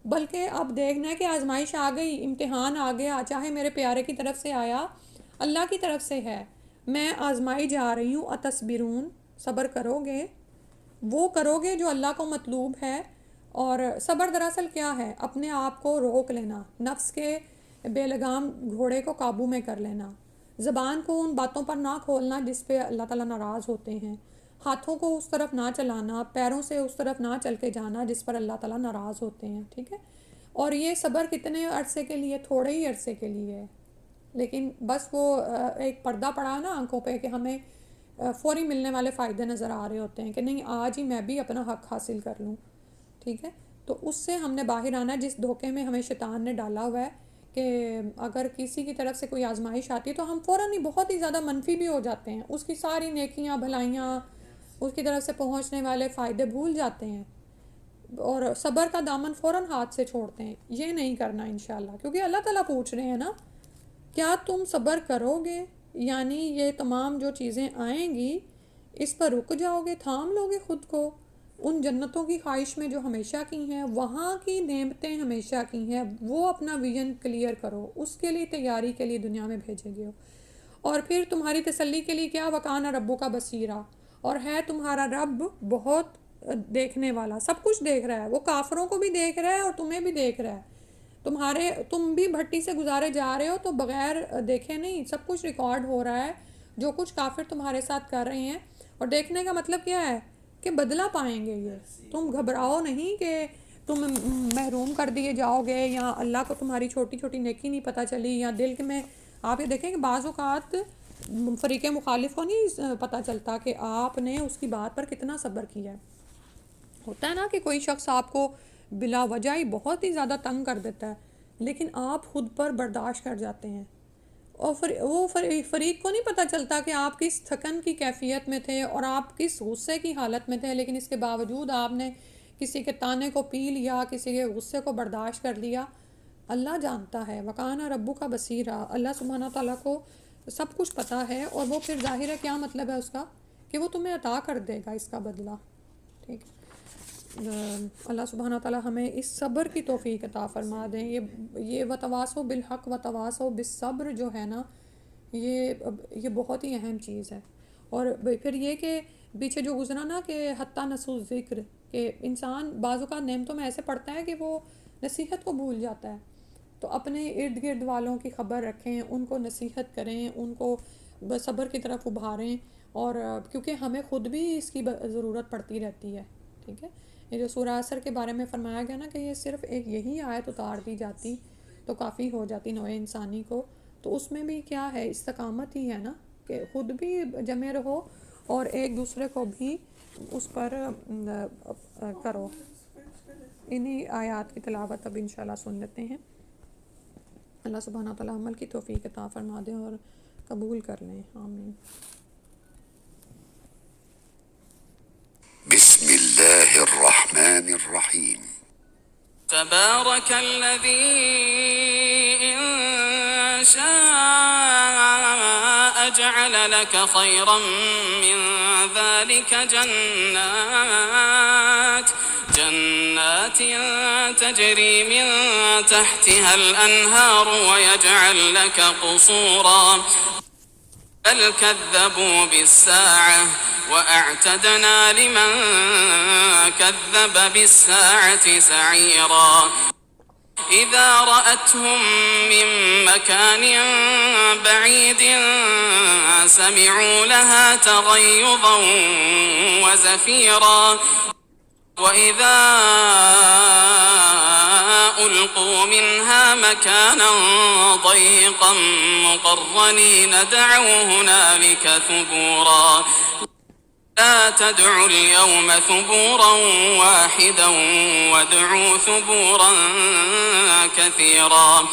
بلکہ اب دیکھنا ہے کہ آزمائش آ گئی، امتحان آ گیا، چاہے میرے پیارے کی طرف سے آیا، اللہ کی طرف سے ہے، میں آزمائی جا رہی ہوں. اتصبرون، صبر کرو گے، وہ کرو گے جو اللہ کو مطلوب ہے. اور صبر دراصل کیا ہے، اپنے آپ کو روک لینا، نفس کے بے لگام گھوڑے کو قابو میں کر لینا، زبان کو ان باتوں پر نہ کھولنا جس پہ اللہ تعالیٰ ناراض ہوتے ہیں، ہاتھوں کو اس طرف نہ چلانا، پیروں سے اس طرف نہ چل کے جانا جس پر اللہ تعالیٰ ناراض ہوتے ہیں. ٹھیک ہے، اور یہ صبر کتنے عرصے کے لیے، تھوڑے ہی عرصے کے لیے ہے، لیکن بس وہ ایک پردہ پڑا ہے نا آنکھوں پہ کہ ہمیں فوری ملنے والے فائدے نظر آ رہے ہوتے ہیں کہ نہیں آج ہی میں بھی اپنا حق حاصل کر لوں. ٹھیک ہے، تو اس سے ہم نے باہر آنا ہے جس دھوکے میں ہمیں شیطان نے ڈالا ہوا ہے کہ اگر کسی کی طرف سے کوئی آزمائش آتی ہے تو ہم فوراً ہی بہت ہی زیادہ منفی بھی ہو جاتے ہیں، اس کی ساری نیکیاں بھلائیاں، اس کی طرف سے پہنچنے والے فائدے بھول جاتے ہیں اور صبر کا دامن فوراً ہاتھ سے چھوڑتے ہیں. یہ نہیں کرنا انشاءاللہ، کیونکہ اللہ تعالیٰ پوچھ رہے ہیں نا کیا تم صبر کرو گے، یعنی یہ تمام جو چیزیں آئیں گی اس پر رک جاؤ گے، تھام لو گے خود کو، ان جنتوں کی خواہش میں جو ہمیشہ کی ہیں، وہاں کی نعمتیں ہمیشہ کی ہیں، وہ اپنا ویژن کلیئر کرو، اس کے لیے تیاری کے لیے دنیا میں بھیجے گئے ہو. اور پھر تمہاری تسلی کے لیے کیا، وَكَانَ رَبُّكَ بَصِيرًا، اور ہے تمہارا رب بہت دیکھنے والا، سب کچھ دیکھ رہا ہے. وہ کافروں کو بھی دیکھ رہا ہے اور تمہیں بھی دیکھ رہا ہے. تم بھی بھٹی سے گزارے جا رہے ہو تو بغیر دیکھے نہیں، سب کچھ ریکارڈ ہو رہا ہے جو کچھ کافر تمہارے ساتھ کر رہے ہیں. اور دیکھنے کا مطلب کیا ہے کہ بدلہ پائیں گے یہ. تم گھبراؤ نہیں کہ تم محروم کر دیے جاؤ گے یا اللہ کو تمہاری چھوٹی چھوٹی نیکی نہیں پتہ چلی، یا دل میں آپ یہ دیکھیں کہ بعض اوقات فریق مخالف کو نہیں پتہ چلتا کہ آپ نے اس کی بات پر کتنا صبر کیا ہے. ہوتا ہے نا کہ کوئی شخص آپ کو بلا وجہ ہی بہت ہی زیادہ تنگ کر دیتا ہے لیکن آپ خود پر برداشت کر جاتے ہیں، اور وہ فریق کو نہیں پتہ چلتا کہ آپ کس تھکن کی کیفیت میں تھے اور آپ کس غصے کی حالت میں تھے، لیکن اس کے باوجود آپ نے کسی کے تانے کو پی لیا، کسی کے غصے کو برداشت کر لیا. اللہ جانتا ہے، وَكَانَ رَبُّكَ بَصِيرًا، اللہ سبحانہ تعالیٰ کو سب کچھ پتہ ہے، اور وہ پھر ظاہر ہے کیا مطلب ہے اس کا کہ وہ تمہیں عطا کر دے گا اس کا بدلہ. ٹھیک ہے، اللہ سبحانہ تعالیٰ ہمیں اس صبر کی توفیق عطا فرما دیں. یہ وتواصوا بالحق وتواصوا بالصبر جو ہے نا، یہ بہت ہی اہم چیز ہے. اور پھر یہ کہ پیچھے جو گزرا نا کہ حتیٰ نسوا ذکر، کہ انسان بعض اوقات نعمتوں میں ایسے پڑتا ہے کہ وہ نصیحت کو بھول جاتا ہے. تو اپنے ارد گرد والوں کی خبر رکھیں، ان کو نصیحت کریں، ان کو صبر کی طرف ابھاریں. اور کیونکہ ہمیں خود بھی اس کی ضرورت پڑتی رہتی ہے. ٹھیک ہے، یہ جو سورہ عصر کے بارے میں فرمایا گیا نا کہ یہ صرف ایک یہی آیت اتار دی جاتی تو کافی ہو جاتی نوع انسانی کو، تو اس میں بھی کیا ہے، استقامت ہی ہے نا، کہ خود بھی جمے رہو اور ایک دوسرے کو بھی اس پر کرو. انہی آیات کی تلاوت اب انشاءاللہ سن لیتے ہیں. اللہ سبحانہ تعالیٰ عمل کی توفیق عطا فرما دیں اور قبول کر لیں. آمین. بسم الله الرحمن الرحيم. تبارك الذي إن شاء جعل لك خيرا من ذلك جنات تجري من تحتها الأنهار ويجعل لك قصورا بل كذبوا بالساعة وأعتدنا لمن كذب بالساعة سعيرا إذا رأتهم من مكان بعيد سمعوا لها تغيظا وزفيرا وإذا ألقوا منها مكانا ضيقا مقرنين دعوا هنالك ثبورا لا تدعوا اليوم ثبورا واحدا وادعوا ثبورا كثيرا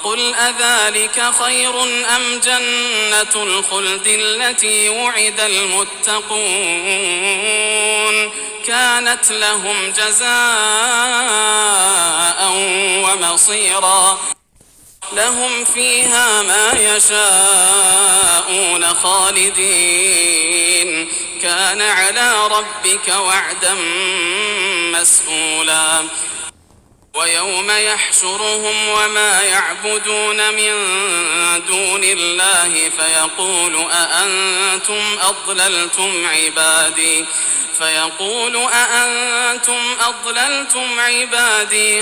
قل أذلك خير أم جنة الخلد التي وعد المتقون كانت لهم جزاء ومصيرا لهم فيها ما يشاءون خالدين كان على ربك وعدا مسئولا ويوم يحشرهم وما يعبدون من دون الله فيقول أأنتم أضللتم عبادي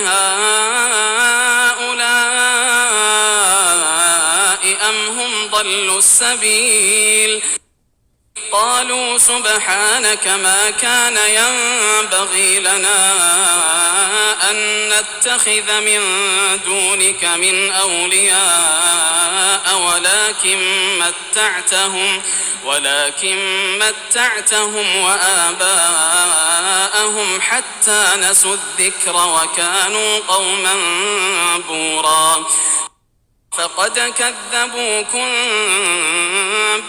هؤلاء أم هم ضلوا السبيل قالوا سبحانك ما كان ينبغي لنا أن نتخذ من دونك من أولياء ولكن متعتهم وآباءهم حتى نسوا الذكر وكانوا قوما بورا فقد كذبوكم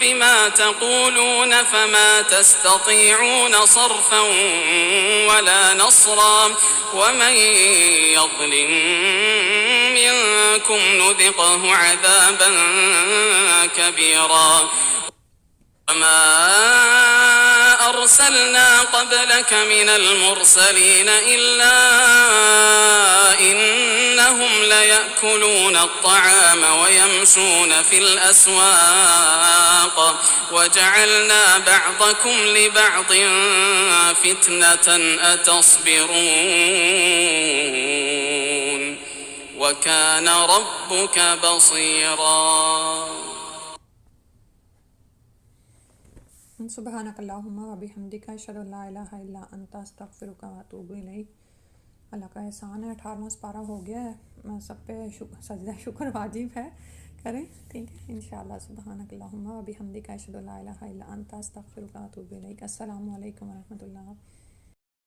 بما تقولون فما تستطيعون صرفا ولا نصرا ومن يظلم منكم نذقه عذابا كبيرا وما أرسلنا قبلك من المرسلين إلا إنهم ليأكلون الطعام ويمشون في الأسواق وجعلنا بعضكم لبعض فتنة أتصبرون وكان ربك بصيرا. سبحانک اللہم و بحمدک اشہد ان لا الہ الا انت استغفرک و اتوب الیک. اللہ کا احسان ہے 18واں سپارہ ہو گیا ہے. سب پہ سجدہ شکر واجب ہے، کریں. ٹھیک ہے انشاءاللہ. سبحانک اللہم و بحمدک اشہد ان لا الہ الا انت استغفرک و اتوب الیک. السلام علیکم و رحمۃ اللہ.